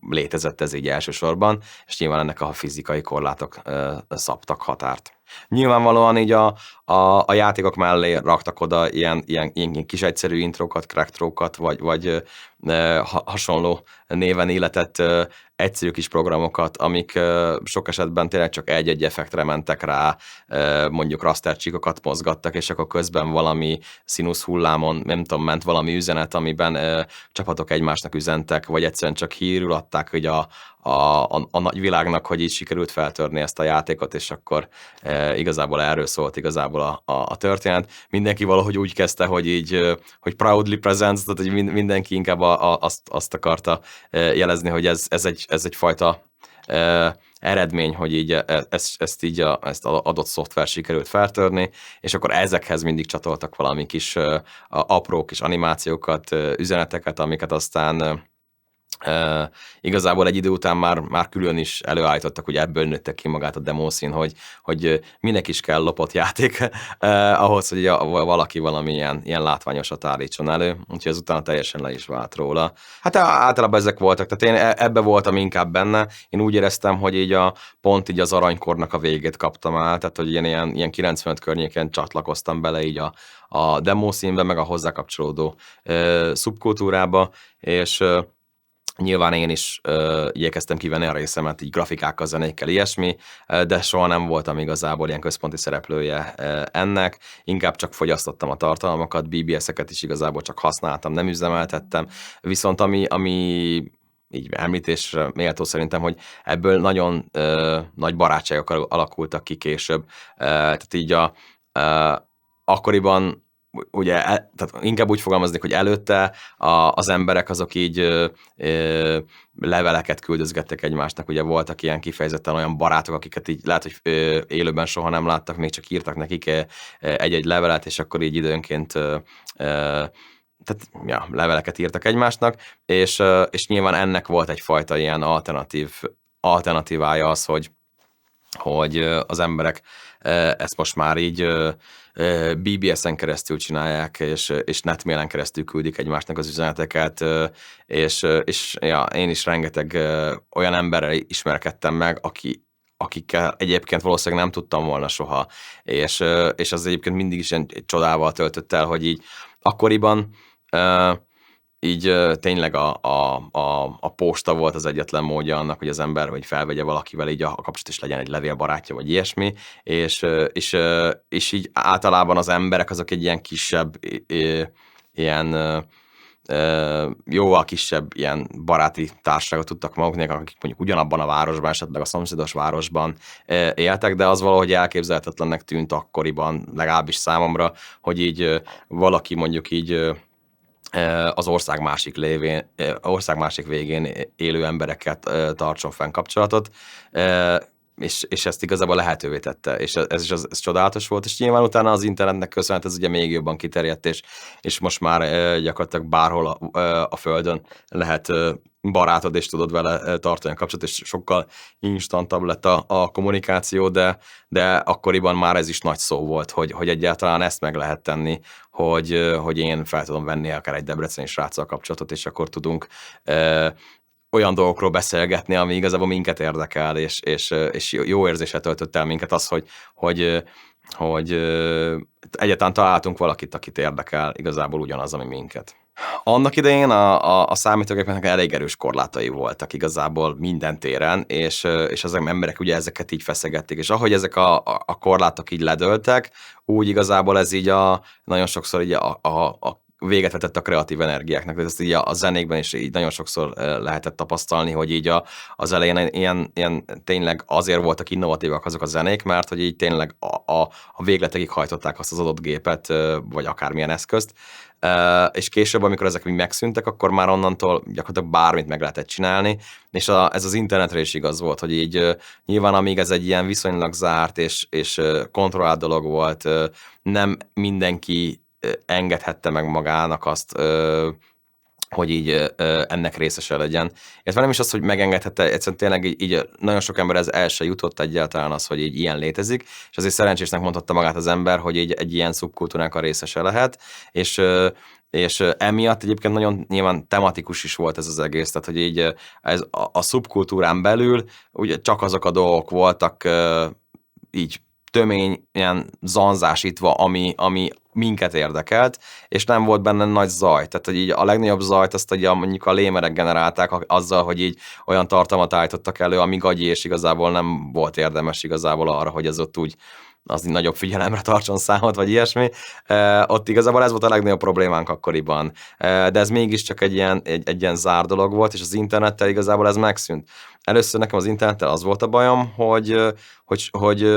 létezett ez így elsősorban, és nyilván ennek a fizikai korlátok szabtak határt. Nyilvánvalóan így a játékok mellé raktak oda ilyen kis egyszerű intrókat, cracktrokat, vagy hasonló néven illetett egyszerű kis programokat, amik sok esetben tényleg csak egy-egy effektre mentek rá, mondjuk rastercsíkokat mozgattak, és akkor közben valami színusz hullámon, nem tudom, ment valami üzenet, amiben csapatok egymásnak üzentek, vagy egyszerűen csak hírül adták, hogy a nagy világnak, hogy így sikerült feltörni ezt a játékot, és akkor igazából erről szólt igazából a történet. Mindenki valahogy úgy kezdte, hogy proudly presents, tehát hogy mindenki inkább azt akarta jelezni, hogy ez egyfajta eredmény, hogy így ezt az adott szoftver sikerült feltörni, és akkor ezekhez mindig csatoltak valami kis apró kis animációkat, üzeneteket, amiket aztán igazából egy idő után már külön is előállítottak, hogy ebből nőttek ki magát a demószín, hogy minek is kell lopott játék ahhoz, hogy valaki valami ilyen látványosat állítson elő, úgyhogy ezután teljesen le is vált róla. Hát általában ezek voltak, tehát én ebbe voltam inkább benne, én úgy éreztem, hogy így pont így az aranykornak a végét kaptam el, tehát hogy ilyen 95 környéken csatlakoztam bele így a demószínbe, meg a hozzá kapcsolódó szubkultúrába, és nyilván én is igyekeztem kivenni a részemet így grafikákkal, zenékkel, ilyesmi, de soha nem voltam igazából ilyen központi szereplője ennek, inkább csak fogyasztottam a tartalmakat, BBS-eket is igazából csak használtam, nem üzemeltettem, viszont ami így említésre méltó szerintem, hogy ebből nagyon nagy barátságok alakultak ki később, tehát így akkoriban ugye, tehát inkább úgy fogalmaznék, hogy előtte az emberek azok így leveleket küldözgettek egymásnak, ugye voltak ilyen kifejezetten olyan barátok, akiket így lehet, hogy élőben soha nem láttak, még csak írtak nekik egy-egy levelet, és akkor így időnként tehát leveleket írtak egymásnak, és nyilván ennek volt egyfajta ilyen alternatívája az, hogy az emberek ezt most már így BBS-en keresztül csinálják, és netmailen keresztül küldik egymásnak az üzeneteket, és én is rengeteg olyan emberrel ismerkedtem meg, akikkel egyébként valószínűleg nem tudtam volna soha, és az egyébként mindig is egy csodával töltött el, hogy így akkoriban tényleg a posta volt az egyetlen módja annak, hogy az ember vagy felvegye valakivel így a kapcsolat, is legyen egy levélbarátja, vagy ilyesmi, és így általában az emberek azok egy ilyen kisebb, ilyen jóval kisebb ilyen baráti társaságot tudtak maguknak, akik mondjuk ugyanabban a városban, esetleg a szomszédos városban éltek, de az valahogy elképzelhetetlennek tűnt akkoriban, legalábbis számomra, hogy így valaki mondjuk így az ország másik végén élő embereket tartson fenn kapcsolatot, és ezt igazából lehetővé tette, és ez csodálatos volt, és nyilván utána az internetnek köszönhet ez ugye még jobban kiterjedt, és most már gyakorlatilag bárhol a Földön lehet barátod, és tudod vele tartani a kapcsolatot, és sokkal instantabb lett a kommunikáció, de akkoriban már ez is nagy szó volt, hogy egyáltalán ezt meg lehet tenni, hogy én fel tudom venni akár egy debreceni sráccal kapcsolatot, és akkor tudunk olyan dolgokról beszélgetni, ami igazából minket érdekel, és jó érzéssel töltött el minket az, hogy egyáltalán találtunk valakit, akit érdekel, igazából ugyanaz, ami minket. Annak idején a számítógépeknek elég erős korlátai voltak igazából minden téren, és az emberek ugye ezeket így feszegették, és ahogy ezek a korlátok így ledőltek, úgy igazából ez így nagyon sokszor így a véget vetett a kreatív energiáknak, ezt így a zenékben is így nagyon sokszor lehetett tapasztalni, hogy így az elején ilyen tényleg azért voltak innovatívak azok a zenék, mert hogy így tényleg a végletekig hajtották azt az adott gépet, vagy akármilyen eszközt, és később, amikor ezek még megszűntek, akkor már onnantól gyakorlatilag bármit meg lehetett csinálni, és ez az internetre is igaz volt, hogy így nyilván amíg ez egy ilyen viszonylag zárt és kontrollált dolog volt, nem mindenki engedhette meg magának azt, hogy így ennek részese legyen. Ez nem is az, hogy megengedhette, egyszerűen tényleg így nagyon sok ember ez el se jutott egyáltalán az, hogy így ilyen létezik, és azért szerencsésnek mondhatta magát az ember, hogy így egy ilyen szubkultúrának a részese lehet, és emiatt egyébként nagyon nyilván tematikus is volt ez az egész, tehát hogy így ez a szubkultúrán belül ugye csak azok a dolgok voltak így töményen zanzásítva, ami minket érdekelt, és nem volt benne nagy zaj. Tehát, hogy így a legnagyobb zajt azt ugye mondjuk a lémerek generálták azzal, hogy így olyan tartalmat állítottak elő, ami gagyi, és igazából nem volt érdemes igazából arra, hogy ez ott úgy az nagyobb figyelemre tartson számot, vagy ilyesmi. Ott igazából ez volt a legnagyobb problémánk akkoriban. De ez mégiscsak egy ilyen zár dolog volt, és az internettel igazából ez megszűnt. Először nekem az internettel az volt a bajom, hogy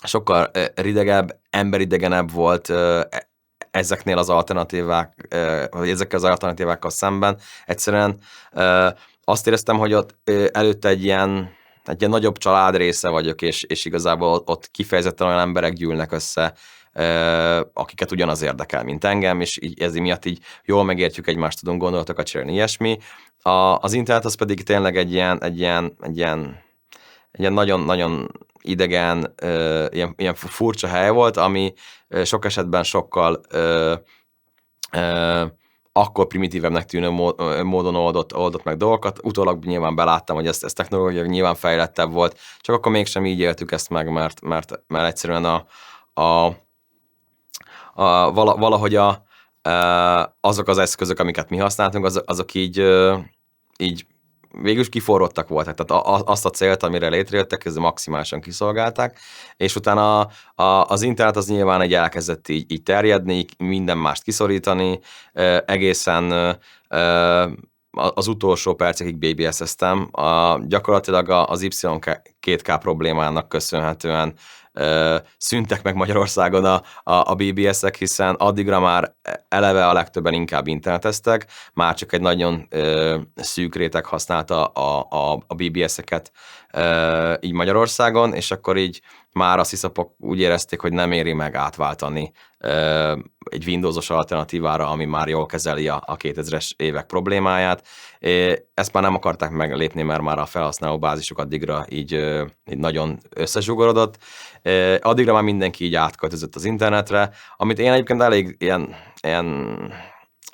sokkal ridegebb, emberidegenebb volt ezeknél az alternatívák, vagy ezekkel az alternatívákkal szemben. Egyszerűen azt éreztem, hogy ott előtte egy ilyen nagyobb család része vagyok, és igazából ott kifejezetten olyan emberek gyűlnek össze, akiket ugyanaz érdekel, mint engem, és ez miatt így jól megértjük egymást, tudunk gondolatokat cserélni, ilyesmi. Az internet az pedig tényleg egy ilyen nagyon-nagyon idegen, ilyen furcsa hely volt, ami sok esetben sokkal akkor primitívebbnek tűnő módon oldott meg dolgokat. Utólag nyilván beláttam, hogy ez technológia nyilván fejlettebb volt, csak akkor mégsem így éltük ezt meg, mert egyszerűen valahogy azok az eszközök, amiket mi használtunk, azok így végül is kiforrottak voltak, tehát azt a célt, amire létrejöttek, ez maximálisan kiszolgálták, és utána az internet az nyilván egy elkezdett így terjedni, minden mást kiszorítani, egészen az utolsó percekig BBS-eztem. Gyakorlatilag az Y2K problémának köszönhetően szűntek meg Magyarországon a BBS-ek, hiszen addigra már eleve a legtöbben inkább interneteztek, már csak egy nagyon szűk réteg használta a BBS-eket így Magyarországon, és akkor így már a sziszapok úgy érezték, hogy nem éri meg átváltani egy Windowsos alternatívára, ami már jól kezeli a 2000-es évek problémáját. Ezt már nem akarták meglépni, mert már a felhasználó bázisuk addigra így nagyon összezsugorodott. Addigra már mindenki így átköltözött az internetre, amit én egyébként elég ilyen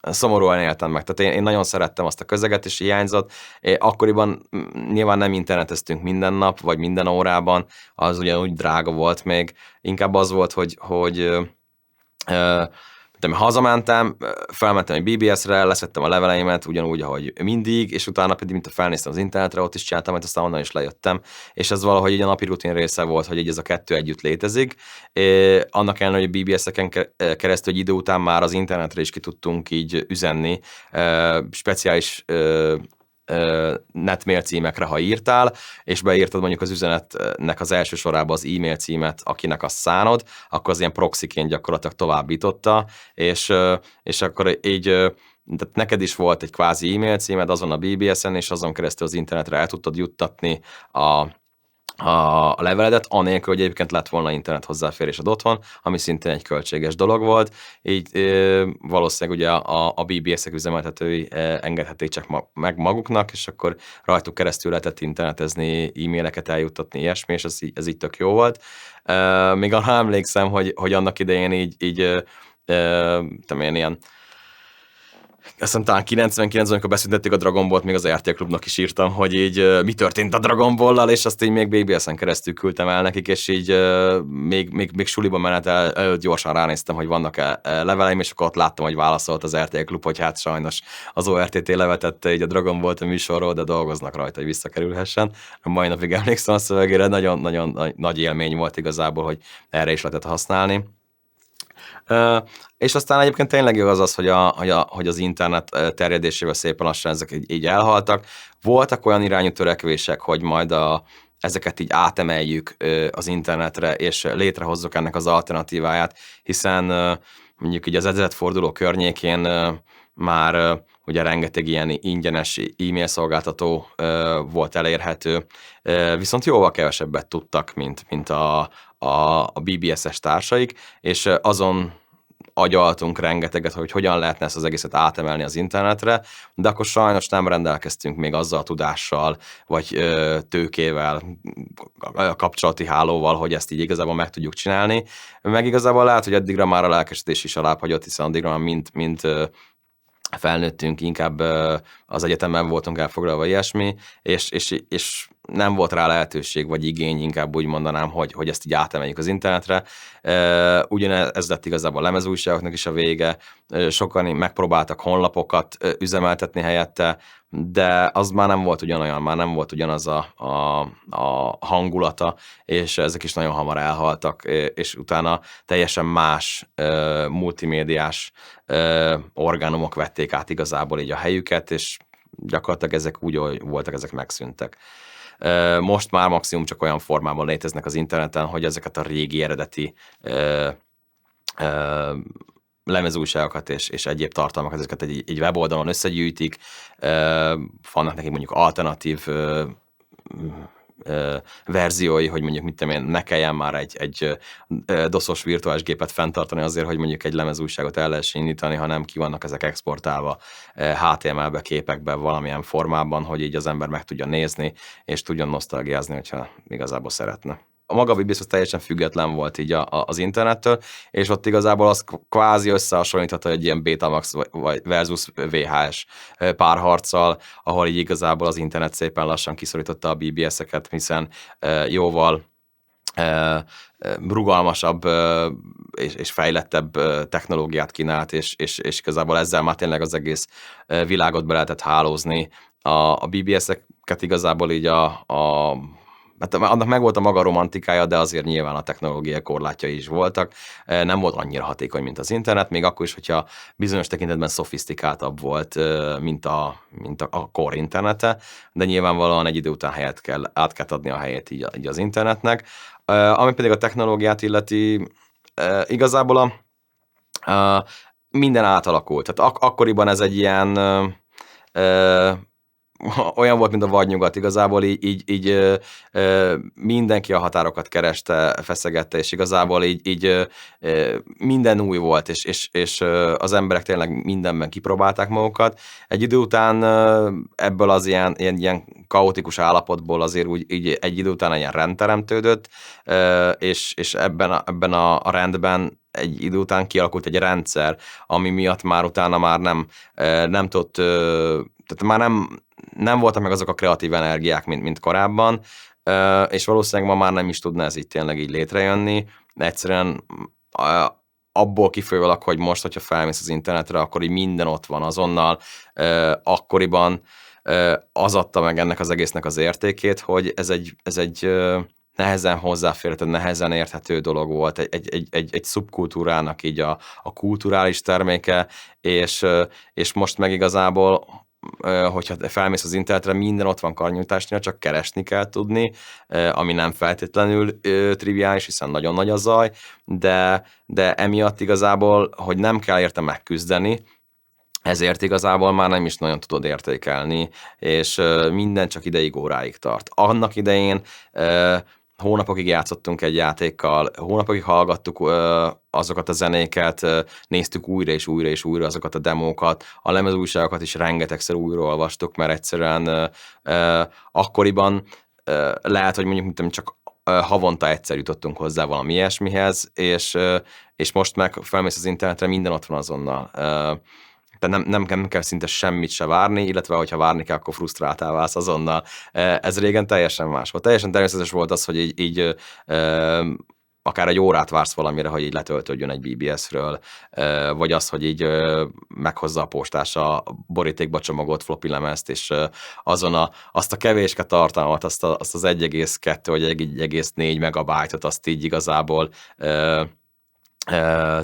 szomorúan éltem meg. Tehát én nagyon szerettem azt a közeget, és hiányzott. Akkoriban nyilván nem interneteztünk minden nap, vagy minden órában, az ugyanúgy drága volt még. Inkább az volt, hogy De hazamentem, felmentem egy BBS-re, leszettem a leveleimet, ugyanúgy, ahogy mindig, és utána pedig, mint a felnéztem az internetre, ott is csináltam, mert aztán onnan is lejöttem, és ez valahogy így a napi rutin része volt, hogy így ez a kettő együtt létezik. Annak ellenére, hogy a BBS-eken keresztül egy idő után már az internetre is ki tudtunk így üzenni, speciális netmail címekre, ha írtál, és beírtad mondjuk az üzenetnek az első sorába az e-mail címet, akinek azt szánod, akkor az ilyen proxiként gyakorlatilag továbbította, és akkor így tehát neked is volt egy kvázi e-mail címed azon a BBS-en, és azon keresztül az internetre el tudtad juttatni a leveledet, anélkül, hogy egyébként lett volna internet hozzáférésed otthon, ami szintén egy költséges dolog volt. Így valószínűleg ugye a BBS-ek üzemeltetői engedhették csak meg maguknak, és akkor rajtuk keresztül lehetett internetezni, e-maileket eljuttatni, ilyesmi, és ez így tök jó volt. Még arra emlékszem, hogy annak idején így ilyen azt hiszem talán 99-ben, amikor beszüntettük a Dragon Ballt, még az RTL Klubnak is írtam, hogy így mi történt a Dragon Ball-lal, és azt így még BBS-en keresztül küldtem el nekik, és így még suliba menet előtt gyorsan ránéztem, hogy vannak-e leveleim, és akkor ott láttam, hogy válaszolt az RTL Klub, hogy hát sajnos az ORTT levetette így a Dragon Ballt a műsorról, de dolgoznak rajta, hogy visszakerülhessen. A mai napig emlékszem a szövegére, nagyon nagy élmény volt igazából, hogy erre is lehetett használni. És aztán egyébként tényleg igaz az, hogy az internet terjedésével szépen lassan ezek így elhaltak. Voltak olyan irányú törekvések, hogy majd ezeket így átemeljük az internetre, és létrehozzuk ennek az alternatíváját, hiszen mondjuk így az 1000. forduló környékén már ugye rengeteg ilyen ingyenes e-mail szolgáltató volt elérhető, viszont jóval kevesebbet tudtak, mint a BBS-es társaik, és azon agyaltunk rengeteget, hogy hogyan lehetne ezt az egészet átemelni az internetre, de akkor sajnos nem rendelkeztünk még azzal a tudással, vagy tőkével, kapcsolati hálóval, hogy ezt így igazából meg tudjuk csinálni. Meg igazából lehet, hogy addigra már a lelkesedés is alább hagyott, hiszen addigra mint felnőttünk, inkább az egyetemben voltunk elfoglalva ilyesmi, és nem volt rá lehetőség, vagy igény, inkább úgy mondanám, hogy ezt így átemeljük az internetre. Ugyanez lett igazából a lemezújságoknak is a vége, sokan megpróbáltak honlapokat üzemeltetni helyette, de az már nem volt ugyanolyan, már nem volt ugyanaz a hangulata, és ezek is nagyon hamar elhaltak, és utána teljesen más multimédiás orgánumok vették át igazából így a helyüket, és gyakorlatilag ezek úgy voltak, ezek megszűntek. Most már maximum csak olyan formában léteznek az interneten, hogy ezeket a régi eredeti lemezújságokat és egyéb tartalmakat, ezeket egy weboldalon összegyűjtik, vannak neki mondjuk alternatív verziói, hogy mondjuk mit tudom én, ne kelljen már egy DOS-os virtuális gépet fenntartani azért, hogy mondjuk egy lemezújságot el lehessen indítani, hanem ki vannak ezek exportálva HTML-be, képekbe, valamilyen formában, hogy így az ember meg tudja nézni, és tudjon nosztalgiázni, hogyha igazából szeretne. A maga BBS az teljesen független volt így az internettől, és ott igazából az kvázi összehasonlítható egy ilyen Betamax versus VHS párharccal, ahol így igazából az internet szépen lassan kiszorította a BBS-eket, hiszen jóval rugalmasabb és fejlettebb technológiát kínált, és igazából ezzel már tényleg az egész világot be lehetett hálózni. A BBS-eket igazából így hát annak megvolt a maga romantikája, de azért nyilván a technológiai korlátjai is voltak. Nem volt annyira hatékony, mint az internet, még akkor is, hogyha bizonyos tekintetben szofisztikáltabb volt, mint a core internete, de nyilvánvalóan egy idő után át kell adni a helyét így az internetnek. Ami pedig a technológiát illeti, igazából minden átalakult. Tehát akkoriban ez egy ilyen olyan volt, mint a vadnyugat igazából, így mindenki a határokat kereste, feszegette, és igazából így minden új volt, és az emberek tényleg mindenben kipróbálták magukat. Egy idő után ebből az ilyen kaotikus állapotból azért úgy így egy idő után ilyen rend teremtődött, és ebben a rendben egy idő után kialakult egy rendszer, ami miatt már utána már nem tudott, tehát már nem voltak meg azok a kreatív energiák, mint korábban, és valószínűleg ma már nem is tudna ez így tényleg így létrejönni. Egyszerűen abból kifolyólag, hogy most, hogyha felmész az internetre, akkor így minden ott van azonnal. Akkoriban az adta meg ennek az egésznek az értékét, hogy ez egy nehezen hozzáférhető, nehezen érthető dolog volt, egy szubkultúrának így a kulturális terméke, és most meg igazából, hogyha felmész az internetre, minden ott van karnyújtásnél, csak keresni kell tudni, ami nem feltétlenül triviális, hiszen nagyon nagy a zaj, de emiatt igazából, hogy nem kell érte megküzdeni, ezért igazából már nem is nagyon tudod értékelni, és minden csak ideig, óráig tart. Annak idején hónapokig játszottunk egy játékkal, hónapokig hallgattuk azokat a zenéket, néztük újra és újra és újra azokat a demókat, a lemezújságokat is rengetegszer újraolvastuk, mert egyszerűen akkoriban lehet, hogy mondjuk csak havonta egyszer jutottunk hozzá valami ilyesmihez, és most meg felmész az internetre, minden ott van azonnal. Tehát nem kell szinte semmit se várni, illetve hogyha várni kell, akkor frusztráltál válsz azonnal. Ez régen teljesen más volt. Teljesen természetes volt az, hogy így akár egy órát vársz valamire, hogy így letöltődjön egy BBS-ről, vagy az, hogy így meghozza a postás a borítékba csomagolt floppy lemezt, és azt a kevéske tartalmat, azt az 1,2 vagy 1,4 megabájtot, azt így igazából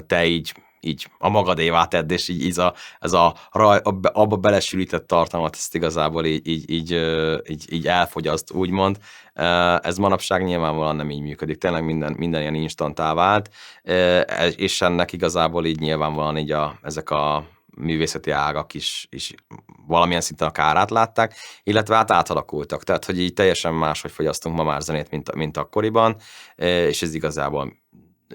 te így a magadévá tedd, és így abba belesülített tartalmat, ezt igazából így elfogyaszt, úgymond. Ez manapság nyilvánvalóan nem így működik, tényleg minden ilyen instantá vált, és ennek igazából így nyilvánvalóan így ezek a művészeti ágak is valamilyen szinten a kárát látták, illetve átalakultak, tehát hogy így teljesen máshogy fogyasztunk ma már zenét, mint akkoriban, és ez igazából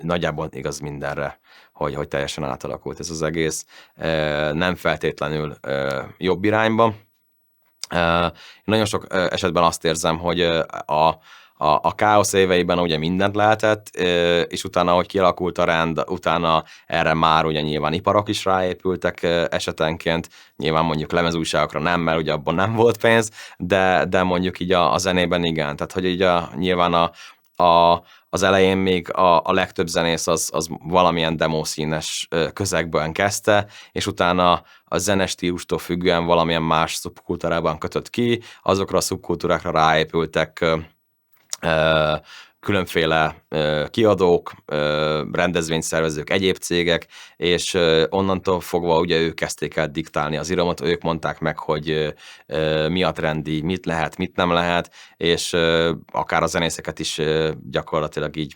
nagyjából igaz mindenre, hogy teljesen átalakult ez az egész, nem feltétlenül jobb irányba. Én nagyon sok esetben azt érzem, hogy a káosz éveiben ugye mindent lehetett, és utána, hogy kialakult a rend, utána erre már ugye nyilván iparok is ráépültek esetenként, nyilván mondjuk lemezújságokra nem, mert ugye abban nem volt pénz, de mondjuk így a zenében igen, tehát hogy így nyilván az elején még a legtöbb zenész az valamilyen demószínes közegben kezdte, és utána a zenestílustól függően valamilyen más szubkultúrában kötött ki, azokra a szubkultúrákra ráépültek különféle kiadók, rendezvényszervezők, egyéb cégek, és onnantól fogva ugye ők kezdték el diktálni az iramot, ők mondták meg, hogy mi a trendi, mit lehet, mit nem lehet, és akár a zenészeket is gyakorlatilag így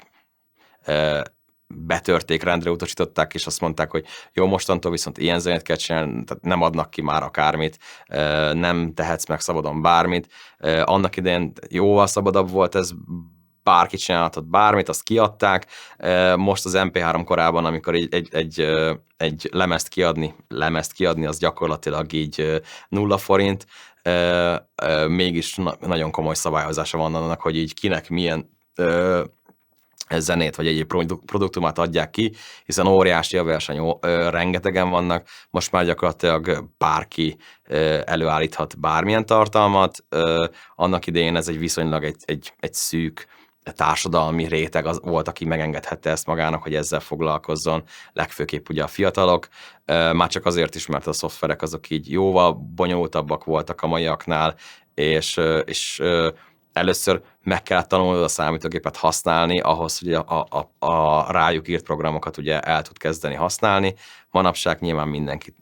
betörték, rendre utasították, és azt mondták, hogy jó, mostantól viszont ilyen zenét kell csinálni, tehát nem adnak ki már akármit, nem tehetsz meg szabadon bármit. Annak idején jóval szabadabb volt ez, bárki csinálhatott bármit, azt kiadták. Most az MP3 korában, amikor egy lemezt kiadni, az gyakorlatilag így 0 forint, mégis nagyon komoly szabályozása van annak, hogy így kinek milyen zenét vagy egyéb produktumát adják ki, hiszen óriási a verseny, rengetegen vannak, most már gyakorlatilag bárki előállíthat bármilyen tartalmat, annak idején ez egy viszonylag egy szűk társadalmi réteg volt, aki megengedhette ezt magának, hogy ezzel foglalkozzon, legfőképp ugye a fiatalok, már csak azért is, mert a szoftverek azok így jóval bonyolultabbak voltak a maiaknál, és először meg kellett tanulnod a számítógépet használni, ahhoz, hogy a rájuk írt programokat ugye el tud kezdeni használni. Manapság nyilván mindenki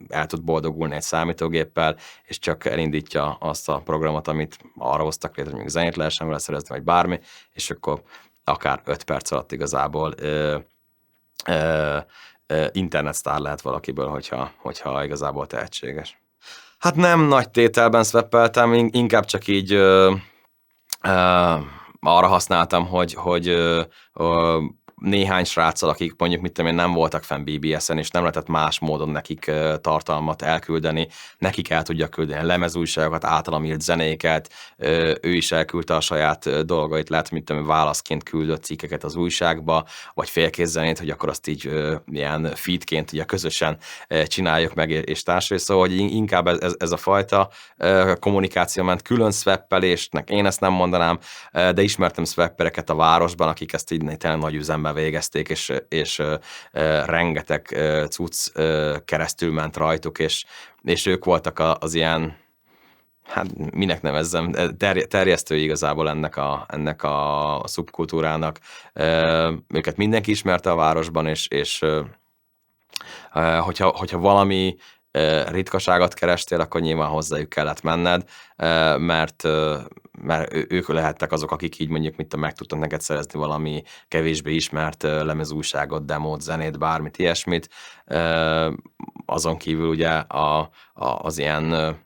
el tud boldogulni egy számítógéppel, és csak elindítja azt a programot, amit arra hoztak létre, hogy mondjuk zenét lehessen vele szerezni, vagy bármi, és akkor akár 5 perc alatt igazából internetsztár lehet valakiből, hogyha igazából tehetséges. Hát nem nagy tételben szveppeltem, inkább csak így arra használtam, hogy néhány sráccal, akik mondjuk mit tudom én, nem voltak fenn BBS-en, és nem lehetett más módon nekik tartalmat elküldeni, nekik el tudja küldeni lemezújságokat, általam írt zenéket, ő is elküldte a saját dolgait, lehet, mint tudom, válaszként küldött cikkeket az újságba, vagy félkézzenét, hogy akkor azt így ilyen feedként ugye közösen csináljuk meg, és társadalmi, szóval, hogy inkább ez a fajta kommunikáció ment, külön swappelésnek, én ezt nem mondanám, de ismertem swappereket a városban, akik ezt így tényleg nagy üzemben szemmel végezték, és rengeteg cucc keresztül ment rajtuk, és ők voltak az ilyen, hát minek nevezzem, terjesztői igazából ennek a szubkultúrának. Őket mindenki ismerte a városban, és hogyha valami ritkaságot kerestél, akkor nyilván hozzájuk kellett menned, mert ők lehettek azok, akik így mondjuk meg tudtak neked szerezni valami kevésbé ismert lemezújságot, demót, zenét, bármit, ilyesmit. Azon kívül ugye az ilyen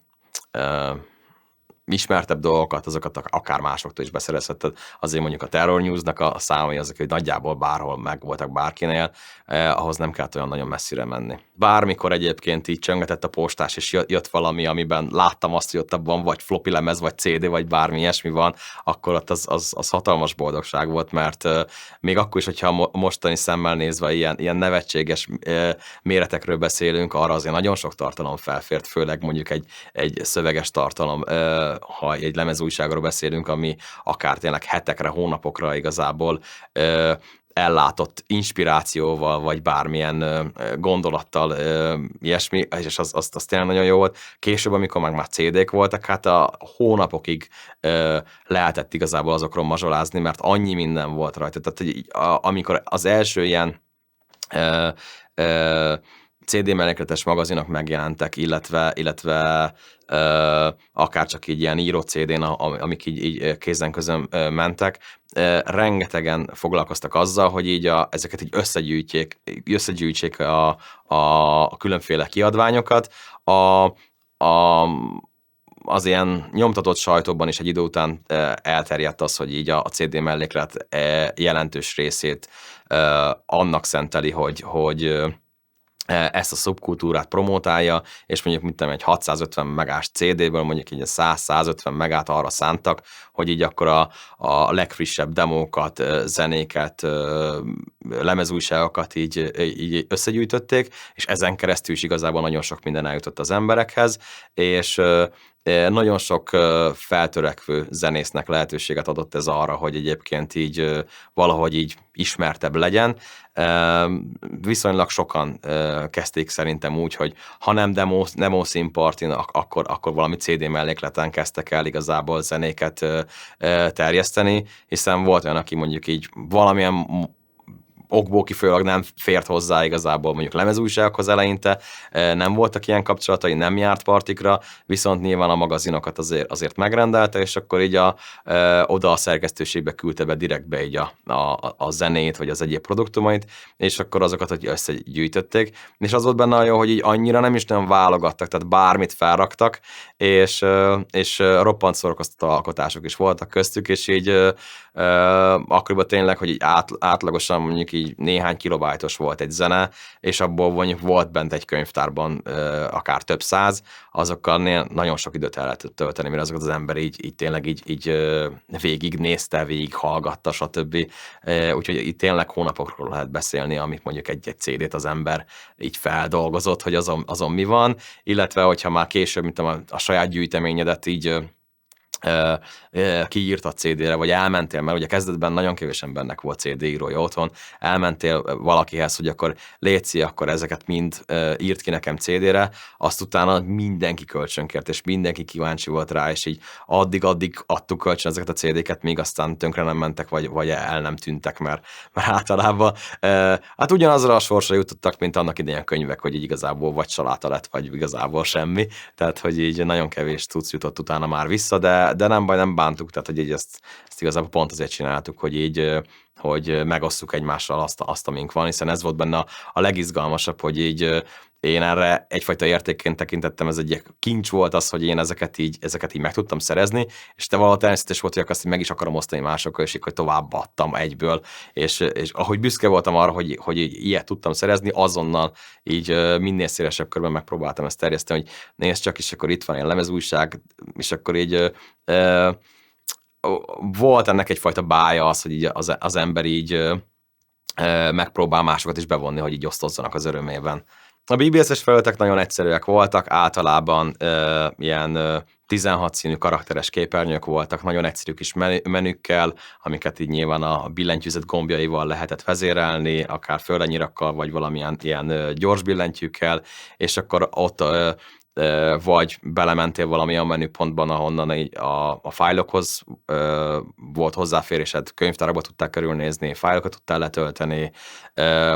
ismertebb dolgokat, azokat akár másoktól is beszerezheted. Azért mondjuk a Terror News-nak a számai azok, hogy nagyjából bárhol megvoltak bárkinél, ahhoz nem kellett olyan nagyon messzire menni. Bármikor egyébként így csöngetett a postás, és jött valami, amiben láttam azt, hogy ott abban vagy floppy lemez, vagy CD, vagy bármi ilyesmi van, akkor ott az hatalmas boldogság volt, mert még akkor is, hogyha mostani szemmel nézve ilyen nevetséges méretekről beszélünk, arra azért nagyon sok tartalom felfért, főleg mondjuk egy szöveges tartalom, ha egy lemezújságról beszélünk, ami akár tényleg hetekre, hónapokra igazából ellátott inspirációval, vagy bármilyen gondolattal, ilyesmi, és az tényleg nagyon jó volt. Később, amikor már CD-k voltak, hát a hónapokig lehetett igazából azokról mazsolázni, mert annyi minden volt rajta. Tehát, hogy amikor az első ilyen CD mellékletes magazinok megjelentek, illetve akár csak így ilyen író CD-n, amik így kézen közön mentek, rengetegen foglalkoztak azzal, hogy így ezeket így összegyűjtsék a különféle kiadványokat. Az ilyen nyomtatott sajtóban is egy idő után elterjedt az, hogy így a CD melléklet jelentős részét annak szenteli, hogy ezt a szubkultúrát promotálja, és mondjuk mit tudom, egy 650 megás CD-ből mondjuk így 100-150 megát arra szántak, hogy így akkor a legfrissebb demókat, zenéket, lemezújságokat így összegyűjtötték, és ezen keresztül is igazából nagyon sok minden eljutott az emberekhez, és nagyon sok feltörekvő zenésznek lehetőséget adott ez arra, hogy egyébként így valahogy így ismertebb legyen. Viszonylag sokan kezdték szerintem úgy, hogy ha nem demo színpartin, akkor valami CD mellékleten kezdtek el igazából zenéket terjeszteni, hiszen volt olyan, aki mondjuk így valamilyen okból kifolyólag nem fért hozzá igazából mondjuk lemezújságokhoz eleinte, nem voltak ilyen kapcsolatai, nem járt partikra, viszont nyilván a magazinokat azért megrendelte, és akkor így oda a szerkesztőségbe küldte be direktbe így a zenét, vagy az egyéb produktumait, és akkor azokat, hogy összegyűjtötték, és az volt benne a jó, hogy így annyira nem is nagyon válogattak, tehát bármit felraktak, és roppant szórakoztató alkotások is voltak köztük, és így akkoriban tényleg, hogy így átlagosan mondjuk így néhány kilobájtos volt egy zene, és abból mondjuk volt bent egy könyvtárban akár több száz, azokkal nagyon sok időt el lehetett tölteni, mert azokat az ember így tényleg így végignézte, végighallgatta, stb. Úgyhogy itt tényleg hónapokról lehet beszélni, amik mondjuk egy CD-t az ember így feldolgozott, hogy azon mi van, illetve hogyha már később, mint a saját gyűjteményedet így kiírt a CD-re, vagy elmentél, mert ugye kezdetben nagyon kevés embernek volt CD írója otthon, elmentél valakihez, hogy akkor létszi, akkor ezeket mind írt ki nekem CD-re, azt utána mindenki kölcsönkért, és mindenki kíváncsi volt rá, és így addig adtuk kölcsön ezeket a CD-ket, míg aztán tönkre nem mentek, vagy el nem tűntek, mert általában hát ugyanazra a sorsra jutottak, mint annak idején a könyvek, hogy így igazából vagy saláta lett, vagy igazából semmi, tehát hogy így nagyon kevés cucc jutott utána már vissza, de nem baj, nem bántuk, tehát hogy így ezt igazából pont azért csináltuk, hogy megosszuk egymással azt, amink van, hiszen ez volt benne a legizgalmasabb, hogy így én erre egyfajta értékként tekintettem, ez egy kincs volt az, hogy én ezeket így meg tudtam szerezni, és te valahogy természetes volt, hogy azt meg is akarom osztani másokkal, és így, hogy továbbadtam egyből, és ahogy büszke voltam arra, hogy ilyet tudtam szerezni, azonnal így minél szélesebb körben megpróbáltam ezt terjeszteni, hogy nézd csak, és akkor itt van egy lemezújság, és akkor így volt ennek egyfajta bája az, hogy így az ember így megpróbál másokat is bevonni, hogy így osztozzanak az örömében. A BBS-es felületek nagyon egyszerűek voltak, általában ilyen 16 színű karakteres képernyők voltak, nagyon egyszerű kis menükkel, amiket így nyilván a billentyűzet gombjaival lehetett vezérelni, akár földanyirakkal, vagy valamilyen ilyen gyors billentyűkkel, és akkor ott vagy belementél valamilyen menüpontban, ahonnan így a fájlokhoz volt hozzáférésed, könyvtárba tudtál körülnézni, fájlokat tudtál letölteni,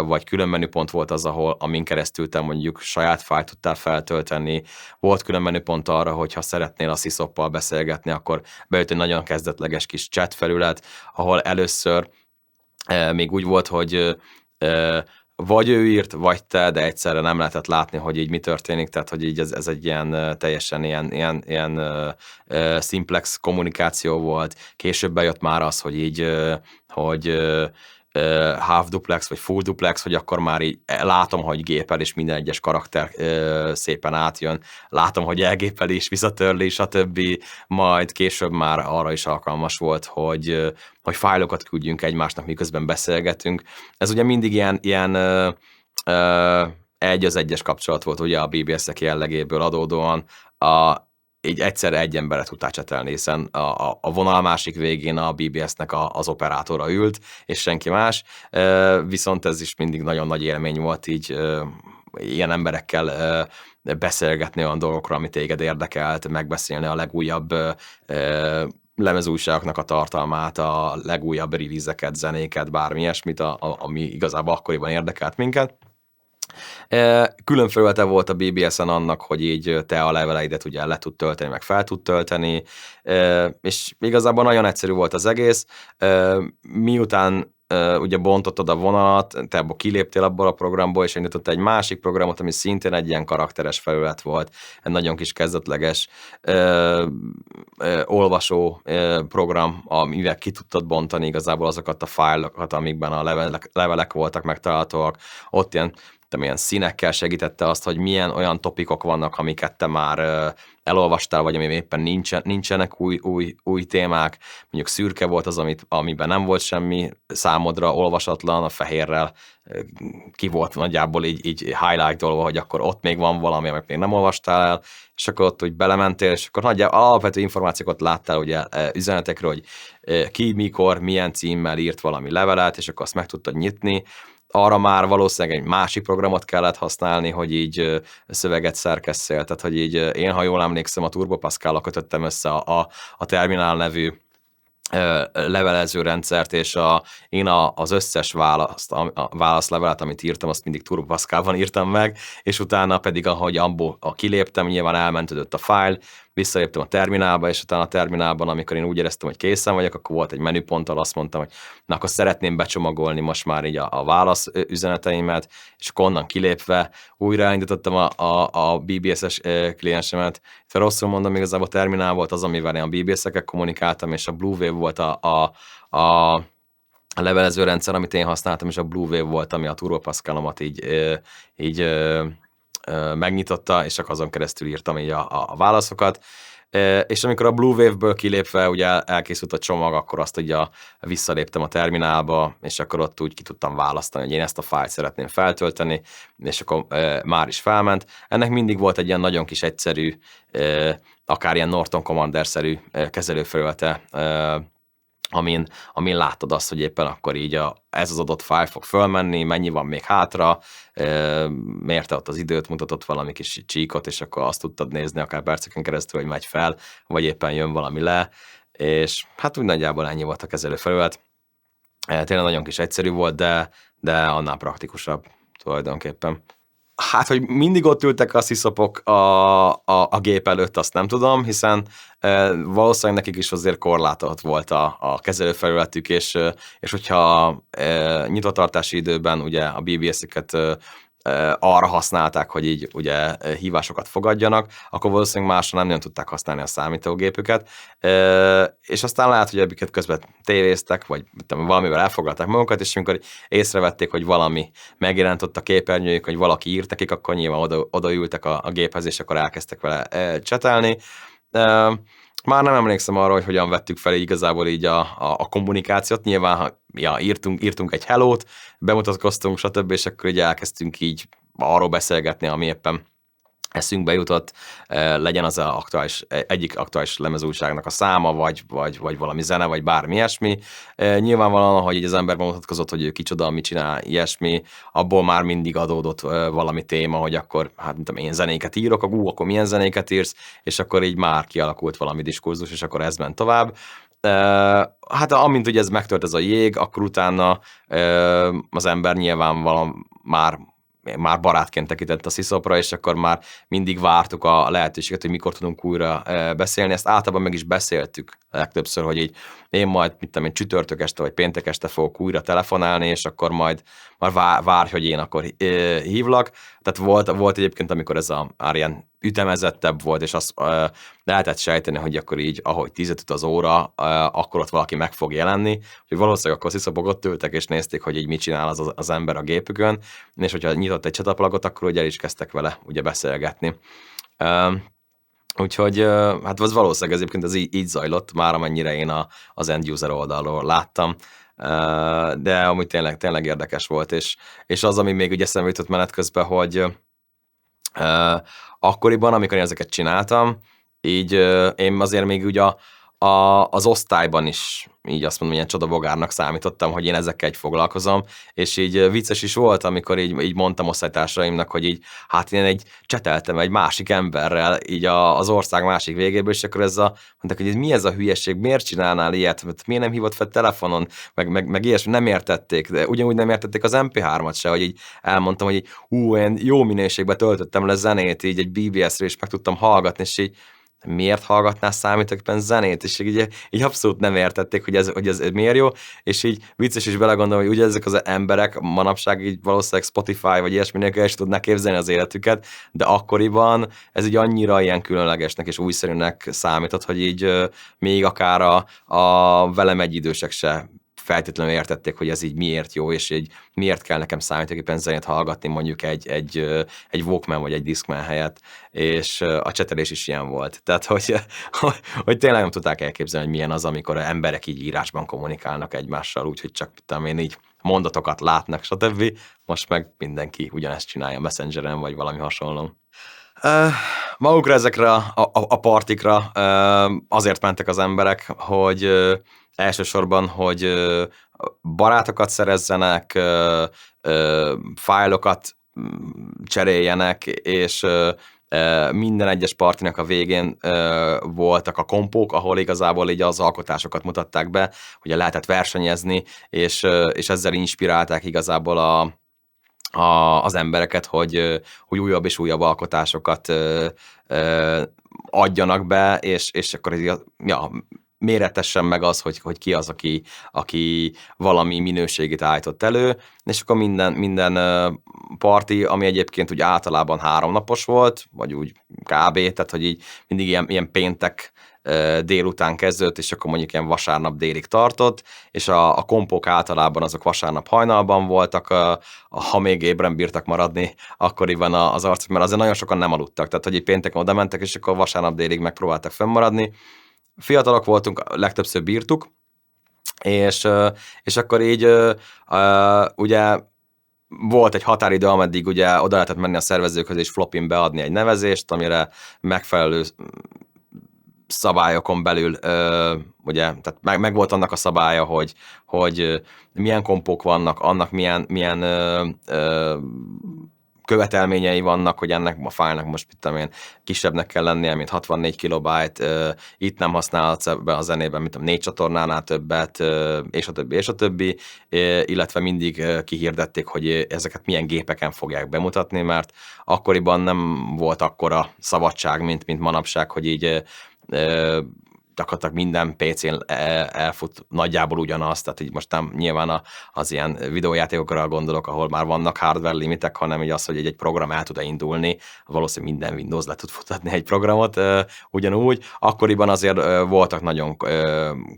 vagy külön menüpont volt az, amin keresztül te mondjuk saját fájlt tudtál feltölteni, volt külön menüpont arra, hogy ha szeretnél a sysop-pal beszélgetni, akkor bejött egy nagyon kezdetleges kis chat felület, ahol először még úgy volt, hogy vagy ő írt, vagy te, de egyszerre nem lehetett látni, hogy így mi történik, tehát hogy így ez egy ilyen teljesen ilyen simplex kommunikáció volt. Később bejött már az, hogy így, hogy half duplex, vagy full duplex, hogy akkor már így látom, hogy gépel, és minden egyes karakter szépen átjön. Látom, hogy elgépel is, visszatörli, stb. Majd később már arra is alkalmas volt, hogy fájlokat küldjünk egymásnak, miközben beszélgetünk. Ez ugye mindig ilyen egy az egyes kapcsolat volt ugye a BBS-ek jellegéből adódóan. Így egyszerre egy emberre tudtál csetelni, hiszen a vonal másik végén a BBS-nek az operátora ült, és senki más, viszont ez is mindig nagyon nagy élmény volt így ilyen emberekkel beszélgetni olyan dolgokra, ami téged érdekelt, megbeszélni a legújabb lemezújságoknak a tartalmát, a legújabb release-eket, zenéket, bármi ilyesmit, ami igazából akkoriban érdekelt minket. Külön felülete volt a BBS-en annak, hogy így te a leveleidet ugye le tud tölteni, meg fel tud tölteni, és igazából nagyon egyszerű volt az egész. Miután ugye bontottad a vonalat, te kiléptél abból a programból, és indítottál egy másik programot, ami szintén egy ilyen karakteres felület volt, egy nagyon kis kezdetleges olvasó program, amivel ki tudtad bontani igazából azokat a fájlokat, amikben a levelek voltak megtalálhatóak. Ott ilyen színekkel segítette azt, hogy milyen olyan topikok vannak, amiket te már elolvastál, vagy ami éppen nincsenek új témák. Mondjuk szürke volt az, amiben nem volt semmi számodra olvasatlan, a fehérrel ki volt nagyjából így highlight-olva, hogy akkor ott még van valami, amit még nem olvastál el, és akkor ott úgy belementél, és akkor nagyjából alapvető információkat láttál ugye üzenetekről, hogy ki, mikor, milyen címmel írt valami levelet, és akkor azt meg tudtad nyitni. Arra már valószínűleg egy másik programot kellett használni, hogy így szöveget szerkesszél. Tehát, hogy így én, ha jól emlékszem, a Turbo Pascal-al kötöttem össze a Terminál nevű levelező rendszert, és én az összes válaszlevelet, amit írtam, azt mindig Turbo Pascalban írtam meg, és utána pedig, ahogy abból kiléptem, nyilván elmentődött a fájl, visszaléptem a terminálba, és utána a terminálban, amikor én úgy éreztem, hogy készen vagyok, akkor volt egy menüponttal, azt mondtam, hogy na, akkor szeretném becsomagolni most már így a válasz üzeneteimet, és akkor onnan kilépve újra elindítottam a BBS-es kliensemet. Rosszul mondom, igazából a terminál volt az, amivel én a BBS-ekkel kommunikáltam, és a Blue Wave volt a levelező rendszer, amit én használtam, és a Blue Wave volt, ami a Turbo Pascalomat így megnyitotta, és csak azon keresztül írtam így a válaszokat. És amikor a Blue Wave-ből kilépve ugye elkészült a csomag, akkor azt ugye visszaléptem a terminálba, és akkor ott úgy ki tudtam választani, hogy én ezt a fájlt szeretném feltölteni, és akkor már is felment. Ennek mindig volt egy ilyen nagyon kis egyszerű, akár ilyen Norton Commander-szerű kezelőfelülete, amin látod azt, hogy éppen akkor így ez az adott fájl fog fölmenni, mennyi van még hátra, mérte ott az időt, mutatott valami kis csíkot, és akkor azt tudtad nézni akár perceken keresztül, hogy megy fel, vagy éppen jön valami le, és hát úgy nagyjából ennyi volt a kezelőfelület. Tényleg nagyon kis egyszerű volt, de annál praktikusabb tulajdonképpen. Hát, hogy mindig ott ültek a sziszopok a gép előtt, azt nem tudom, hiszen valószínűleg nekik is azért korlátolt volt a kezelőfelületük, és hogyha nyitvatartási időben ugye a BBS-eket arra használták, hogy így ugye hívásokat fogadjanak, akkor valószínűleg másra nem nagyon tudták használni a számítógépüket, és aztán lehet, hogy ebbiket közben tévéztek, vagy valamivel elfoglalták magukat, és amikor észrevették, hogy valami megjelent ott a képernyőjük, hogy valaki írt nekik, akkor nyilván odaültek a géphez, és akkor elkezdtek vele csetelni. Már nem emlékszem arra, hogy hogyan vettük fel igazából így a kommunikációt. Nyilván írtunk egy hellót, bemutatkoztunk, stb., és akkor így elkezdtünk így arról beszélgetni, ami éppen eszünkbe jutott, legyen az egyik aktuális lemezújságnak a száma, vagy valami zene, vagy bármi ilyesmi. Nyilvánvalóan, hogy így az ember bemutatkozott, hogy ő kicsoda, mit csinál, ilyesmi, abból már mindig adódott valami téma, hogy akkor, hát mint tudom, én zenéket írok, akkor milyen zenéket írsz, és akkor így már kialakult valami diskurzus, és akkor ez ment tovább. Hát amint ugye ez megtört ez a jég, akkor utána az ember nyilvánvalóan már barátként tekintett a Sziszopra, és akkor már mindig vártuk a lehetőséget, hogy mikor tudunk újra beszélni. Ezt általában meg is beszéltük legtöbbször, hogy így én majd, mit tudom én, csütörtök este vagy péntek este fogok újra telefonálni, és akkor majd várj, hogy én akkor hívlak. Tehát volt egyébként, amikor ez már ilyen ütemezettebb volt, és azt lehetett sejteni, hogy akkor így, ahogy 10 üt az óra, akkor ott valaki meg fog jelenni, hogy valószínűleg akkor Sziszopok ott ültek, és nézték, hogy így mit csinál az ember a gépükön, és hogyha nyitott egy csataplagot, akkor ugye el is kezdtek vele ugye beszélgetni. Úgyhogy hát az valószínűleg egyébként ez így zajlott, már amennyire én az end user oldalról láttam, de amúgy tényleg érdekes volt, és az, ami még ugye eszembe jutott menet közben, hogy akkoriban, amikor én ezeket csináltam, így én azért még ugye az osztályban is így azt mondom, ilyen csodabogárnak számítottam, hogy én ezekkel egy foglalkozom, és így vicces is volt, amikor így mondtam osztálytársaimnak, hogy így, hát én cseteltem egy másik emberrel, így az ország másik végéből, és akkor mondták, hogy mi ez a hülyeség, miért csinálnál ilyet, miért nem hívott fel telefonon, meg ilyesmi, nem értették, de ugyanúgy nem értették az MP3-at se, hogy így elmondtam, hogy így, én jó minőségben töltöttem le zenét, így egy BBS-re is meg tudtam hallgatni, és így miért hallgatnál számítógépen zenét, és így abszolút nem értették, hogy ez miért jó, és így vicces is belegondolom, hogy ugye ezek az emberek manapság így valószínűleg Spotify vagy ilyesmi nélkül is tudnak képzelni az életüket, de akkoriban ez így annyira ilyen különlegesnek és újszerűnek számított, hogy így még akár a velem egyidősek se feltétlenül értették, hogy ez így miért jó, és így miért kell nekem számítógépen zenét hallgatni mondjuk egy Walkman vagy egy Discman helyett, és a csetelés is ilyen volt. Tehát, hogy tényleg nem tudták elképzelni, hogy milyen az, amikor emberek így írásban kommunikálnak egymással, úgyhogy csak tudom én így mondatokat látnak, stb. Most meg mindenki ugyanezt csinálja Messengeren, vagy valami hasonló. Magukra ezekre a partikra azért mentek az emberek, hogy elsősorban, hogy barátokat szerezzenek, fájlokat cseréljenek, és minden egyes partinak a végén voltak a kompók, ahol igazából így az alkotásokat mutatták be, ugye lehetett versenyezni, és ezzel inspirálták igazából az embereket, hogy újabb és újabb alkotásokat adjanak be, és akkor méretessen meg az, hogy ki az, aki valami minőségét állított elő, és akkor minden parti, ami egyébként úgy általában 3 napos volt, vagy úgy kb., tehát hogy így mindig ilyen péntek délután kezdődött, és akkor mondjuk ilyen vasárnap délig tartott, és a kompók általában azok vasárnap hajnalban voltak, ha még ébren bírtak maradni akkoriban az arcok, mert azért nagyon sokan nem aludtak, tehát hogy így pénteken oda mentek, és akkor vasárnap délig megpróbáltak fennmaradni. Fiatalok voltunk, legtöbbször bírtuk, és akkor így ugye volt egy határidő, ameddig ugye oda lehetett menni a szervezőkhöz és flopin beadni egy nevezést, amire megfelelő szabályokon belül, ugye, tehát meg volt annak a szabálya, hogy milyen kompók vannak, annak milyen követelményei vannak, hogy ennek a fájlnak most mit tudom én, kisebbnek kell lennie, mint 64 kilobyte, itt nem használhatsz ebben a zenében, mint a 4 csatornánál többet, és a többi, illetve mindig kihirdették, hogy ezeket milyen gépeken fogják bemutatni, mert akkoriban nem volt akkora szabadság, mint manapság, hogy így gyakorlatilag minden PC-n elfut nagyjából ugyanaz, tehát így most nem nyilván az ilyen videójátékokra gondolok, ahol már vannak hardware limitek, hanem így az, hogy egy program el tud indulni, valószínűleg minden Windows le tud futatni egy programot ugyanúgy. Akkoriban azért voltak nagyon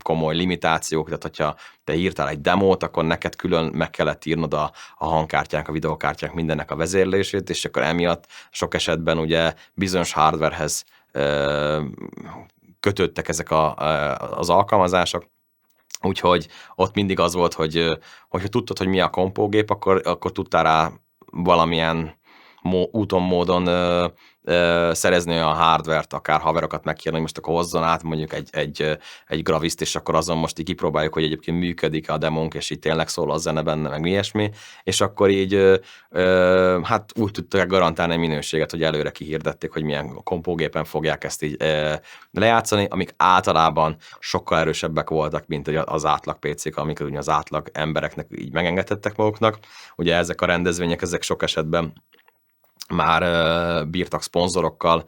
komoly limitációk, tehát hogyha te írtál egy demót, akkor neked külön meg kellett írnod a hangkártyának, a videókártyának mindennek a vezérlését, és akkor emiatt sok esetben ugye bizonyos hardwarehez kötődtek ezek az alkalmazások, úgyhogy ott mindig az volt, hogyha tudtad, hogy mi a kompógép, akkor tudtál rá valamilyen úton, módon szerezni olyan hardvert, akár haverokat megkérni, hogy most akkor hozzon át mondjuk egy graviszt, és akkor azon most így kipróbáljuk, hogy egyébként működik a demónk, és így tényleg szól a zene benne, meg mi ilyesmi, és akkor így hát úgy tudták garantálni a minőséget, hogy előre kihirdették, hogy milyen kompógépen fogják ezt így lejátszani, amik általában sokkal erősebbek voltak, mint az átlag PC-k, amiket ugye az átlag embereknek így megengedhettek maguknak. Ugye ezek a rendezvények, ezek sok esetben már bírtak szponzorokkal,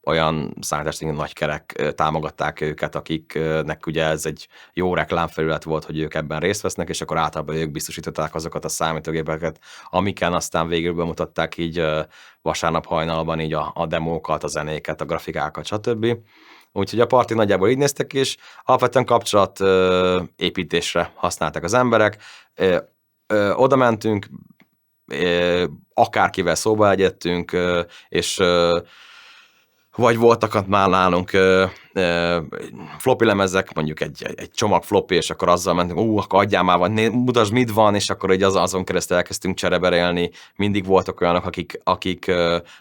olyan számítástechnikai nagykerek támogatták őket, akiknek ugye ez egy jó reklámfelület volt, hogy ők ebben részt vesznek, és akkor általában ők biztosították azokat a számítógépeket, amiken aztán végül bemutatták így vasárnap hajnalban így a demókat, a zenéket, a grafikákat, stb. Úgyhogy a parti nagyjából így néztek ki, és alapvetően kapcsolat építésre használták az emberek. Oda mentünk, akárkivel szóba egyettünk, és vagy voltak már nálunk floppy lemezek, mondjuk egy csomag floppy, és akkor azzal mentünk, akkor adjál már, mutasd, mit van, és akkor így azon keresztül elkezdtünk csereberélni. Mindig voltak olyanok, akik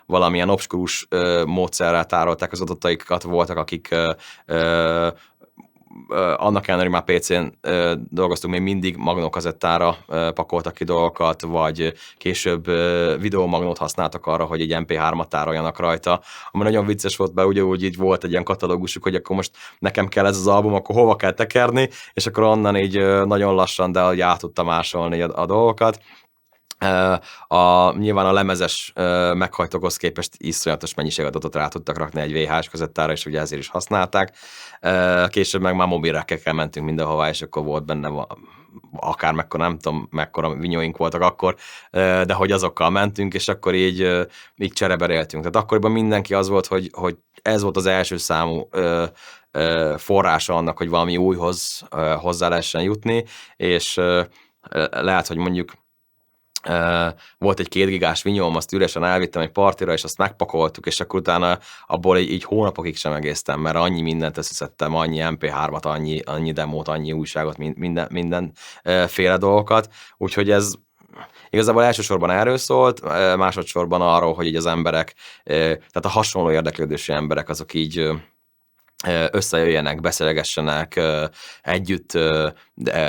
valamilyen obskurus módszerrel tárolták az adataikat, voltak, akik annak ellenére, hogy már PC-n dolgoztunk, még mindig magnókazettára pakoltak ki dolgokat, vagy később videomagnót használtak arra, hogy egy MP3-at tároljanak rajta, ami nagyon vicces volt, be úgy így volt egy ilyen katalógusuk, hogy akkor most nekem kell ez az album, akkor hova kell tekerni, és akkor onnan így nagyon lassan, de át tudta másolni a dolgokat. Nyilván a lemezes meghajtókhoz képest iszonyatos mennyiség adatot rá tudtak rakni egy VHS kazettára, és ugye ezért is használták. Később meg már mobilrekekkel mentünk mindenhová, és akkor volt benne akár mekkora, nem tudom mekkora vinyóink voltak akkor, de hogy azokkal mentünk, és akkor így csereberéltünk. Tehát akkoriban mindenki az volt, hogy ez volt az első számú forrása annak, hogy valami újhoz hozzá lehessen jutni, és lehet, hogy mondjuk volt egy 2 gigás vinyóm, azt üresen elvittem egy partira, és azt megpakoltuk, és akkor utána abból így hónapokig sem egésztem, mert annyi mindent összeszedtem, annyi MP3-at, annyi demót, annyi újságot, mindenféle dolgokat, úgyhogy ez igazából elsősorban erről szólt, másodszorban arról, hogy így az emberek, tehát a hasonló érdeklődésű emberek azok így összejöjjenek, beszélgessenek, együtt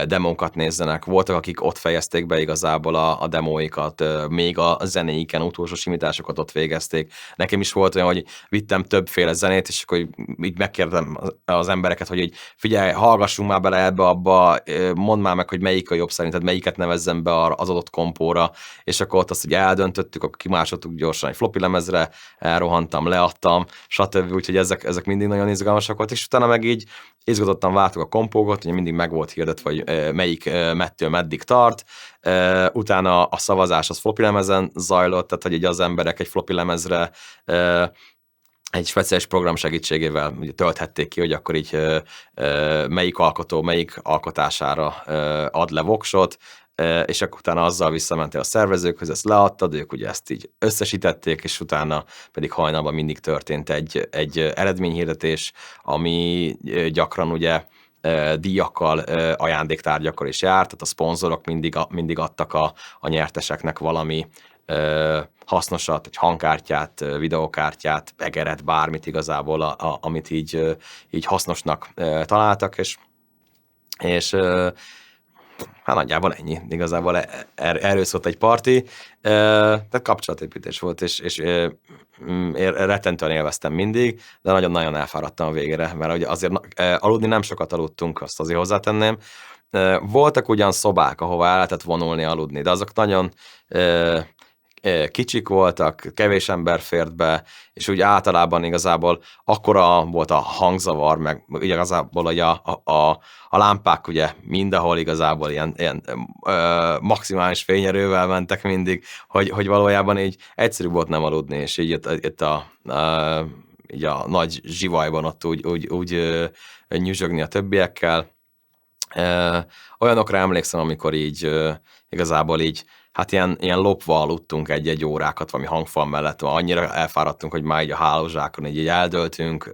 demókat nézzenek. Voltak, akik ott fejezték be igazából a demóikat, még a zenéiken utolsó simításokat ott végezték. Nekem is volt olyan, hogy vittem többféle zenét, és akkor így megkérdem az embereket, hogy így figyelj, hallgassunk már bele ebbe, abba, mondd már meg, hogy melyik a jobb szerinted, melyiket nevezzem be az adott kompóra, és akkor ott azt ugye eldöntöttük, akkor kimásoltuk gyorsan egy floppy lemezre, elrohantam, leadtam, stb. Úgyhogy ezek mindig nagyon izgalmasak volt, és utána meg így izgatottan váltuk a kompókat, ugye mindig meg volt hirdetve, hogy melyik mettől meddig tart, utána a szavazás az floppy lemezen zajlott, tehát hogy így az emberek egy floppy lemezre egy speciális program segítségével ugye tölthették ki, hogy akkor így melyik alkotó, melyik alkotására ad le voksot, és akkor utána azzal visszamentél a szervezőkhöz, ezt leadtad, ők ugye ezt így összesítették, és utána pedig hajnalban mindig történt egy eredményhirdetés, ami gyakran ugye díjakkal, ajándéktárgyakkal is járt, tehát a szponzorok mindig adtak a nyerteseknek valami hasznosat, egy hangkártyát, videokártyát, egeret, bármit igazából, amit így hasznosnak találtak, és hát nagyjából ennyi. Igazából erről szólt egy parti. Tehát kapcsolatépítés volt, és én rettentően élveztem mindig, de nagyon-nagyon elfáradtam a végére, mert ugye azért aludni nem sokat aludtunk, azt azért hozzátenném. Voltak ugyan szobák, ahova el lehetett vonulni, aludni, de azok nagyon kicsik voltak, kevés ember fért be, és úgy általában igazából akkora volt a hangzavar, meg igazából hogy a lámpák ugye mindenhol igazából ilyen maximális fényerővel mentek mindig, hogy valójában így egyszerű volt nem aludni, és így itt így a nagy zsivajban ott úgy nyüzsögni a többiekkel. Olyanokra emlékszem, amikor így igazából így hát ilyen lopva aludtunk egy órákat valami hangfal mellett, annyira elfáradtunk, hogy már így a hálózsákon így eldöltünk,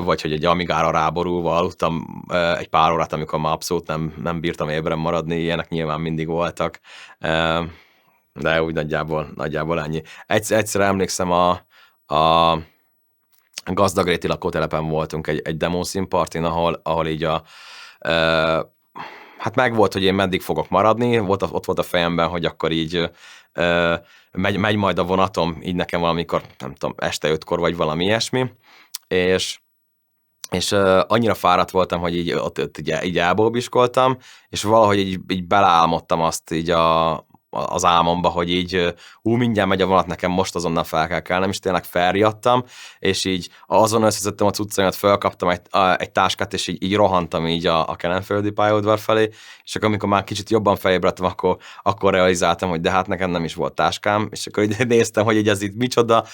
vagy hogy egy Amigára ráborulva aludtam egy pár órát, amikor már abszolút nem bírtam ébren maradni, ilyenek nyilván mindig voltak. De úgy nagyjából ennyi. Egyszer emlékszem a Gazdagréti lakótelepen voltunk egy demószínpartin, ahol így ö, hát megvolt, hogy én meddig fogok maradni, ott volt a fejemben, hogy akkor így megy majd a vonatom, így nekem valamikor, nem tudom, este 5-kor vagy valami ilyesmi, és annyira fáradt voltam, hogy ott így elbóbiskoltam, és valahogy így beleálmodtam azt így az álmomba, hogy így mindjárt megy a vonat, nekem most azonnal fel kell kelnem, és tényleg felriadtam, és így azon összeszedtem a cuccaimat, felkaptam egy táskát, és így rohantam így a Kelenföldi pályaudvar felé, és akkor amikor már kicsit jobban felébredtem, akkor realizáltam, hogy de hát nekem nem is volt táskám, és akkor így néztem, hogy így ez itt micsoda,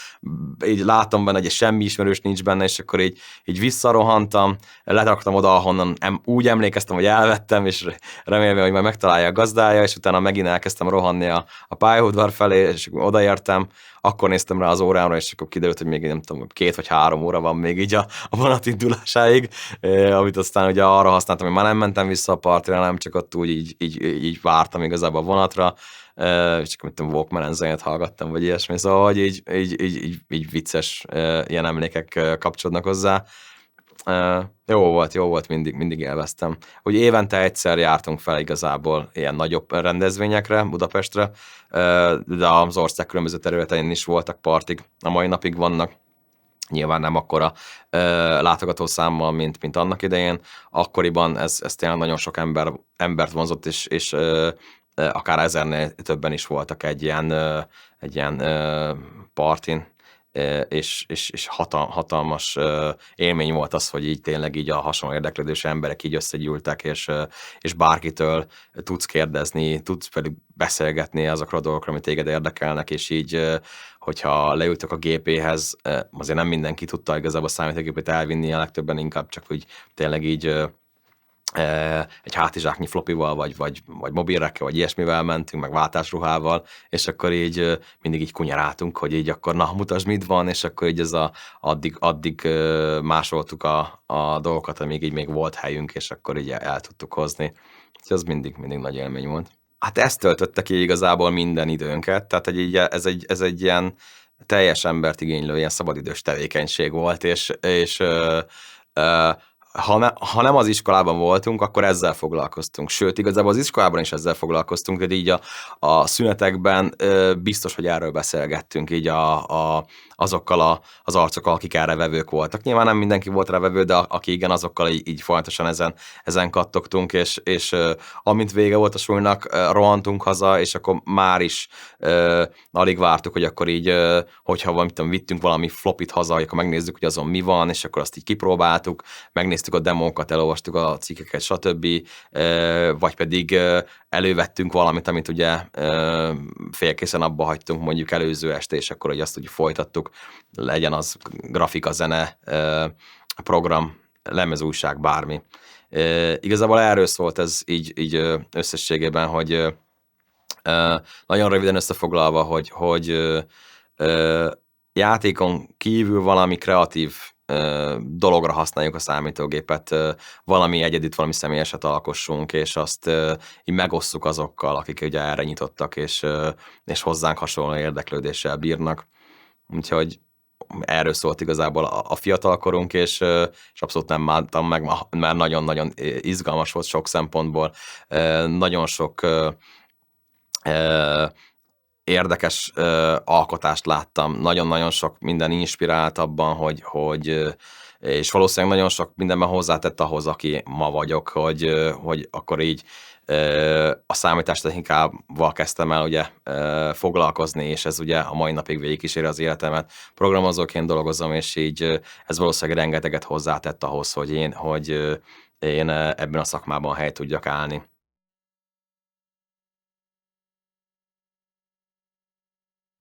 így látom benne, hogy semmi ismerős nincs benne, és akkor így visszarohantam, leraktam oda, ahonnan úgy emlékeztem, hogy elvettem, és remélve, hogy majd megtalálja a gazdája, és utána megint elkezdtem rohanni a pályaudvar felé, és odaértem, akkor néztem rá az órámra, és akkor kiderült, hogy még nem tudom, 2 vagy 3 óra van még így a vonat indulásáig, amit aztán ugye arra használtam, hogy már nem mentem vissza a partira, nem csak ott úgy így vártam igazából a vonatra, és akkor tudom, Walkman zenét hallgattam, vagy ilyesmi, szóval hogy így vicces ilyen emlékek kapcsolódnak hozzá. Jó volt, mindig élveztem. Úgy évente egyszer jártunk fel igazából ilyen nagyobb rendezvényekre, Budapestre, de az ország különböző területein is voltak partik, a mai napig vannak. Nyilván nem akkora látogatószámmal, mint annak idején. Akkoriban ez tényleg nagyon sok embert vonzott, és akár 1000-nél többen is voltak egy ilyen partin, és hatalmas élmény volt az, hogy így tényleg így a hasonló érdeklődős emberek így összegyűltek, és bárkitől tudsz kérdezni, tudsz pedig beszélgetni azokról a dolgokról, amit téged érdekelnek, és így, hogyha leültök a gépéhez, azért nem mindenki tudta igazából a számítógépét elvinni, a legtöbben inkább csak úgy tényleg így egy hátizsáknyi flopival, vagy mobilrekkel, vagy ilyesmivel mentünk, meg váltásruhával, és akkor így mindig így kunyaráltunk, hogy így akkor na, mutasd, mit van, és akkor így addig másoltuk a dolgokat, amíg így még volt helyünk, és akkor így el tudtuk hozni. Úgyhogy az mindig nagy élmény volt. Hát ezt töltötte ki igazából minden időnket, tehát ez egy ilyen teljes embert igénylő ilyen szabadidős tevékenység volt, és ha nem az iskolában voltunk, akkor ezzel foglalkoztunk. Sőt, igazából az iskolában is ezzel foglalkoztunk, de így a szünetekben biztos, hogy erről beszélgettünk így azokkal az arcokkal, akik erre vevők voltak. Nyilván nem mindenki volt rá vevő, de aki igen, azokkal így folyamatosan ezen kattogtunk, és amint vége volt a sulinak, rohantunk haza, és akkor már is alig vártuk, hogy akkor így, hogyha vittünk valami flopit haza, akkor megnézzük, hogy azon mi van, és akkor azt így kipróbáltuk, megnéztük a demókat, elolvastuk a cikkeket, stb. Vagy pedig elővettünk valamit, amit ugye félkészen abba hagytunk mondjuk előző este, és akkor hogy azt úgy folytattuk, legyen az grafika, zene, program, lemezújság, bármi. Igazából erről szólt ez így összességében, hogy nagyon röviden összefoglalva, hogy játékon kívül valami kreatív dologra használjuk a számítógépet, valami egyedit, valami személyeset alkossunk, és azt így megosszuk azokkal, akik ugye erre nyitottak, és hozzánk hasonló érdeklődéssel bírnak. Úgyhogy erről szólt igazából a fiatalkorunk, és abszolút nem bántam meg, mert nagyon-nagyon izgalmas volt sok szempontból, nagyon sok érdekes alkotást láttam, nagyon-nagyon sok minden inspirált abban, hogy és valószínűleg nagyon sok mindenben hozzátett ahhoz, aki ma vagyok, hogy akkor így a számítástechnikával kezdtem el ugye foglalkozni, és ez ugye a mai napig végigkíséri az életemet. Programozóként dolgozom, és így ez valószínűleg rengeteget hozzátett ahhoz, hogy én ebben a szakmában helyt tudjak állni.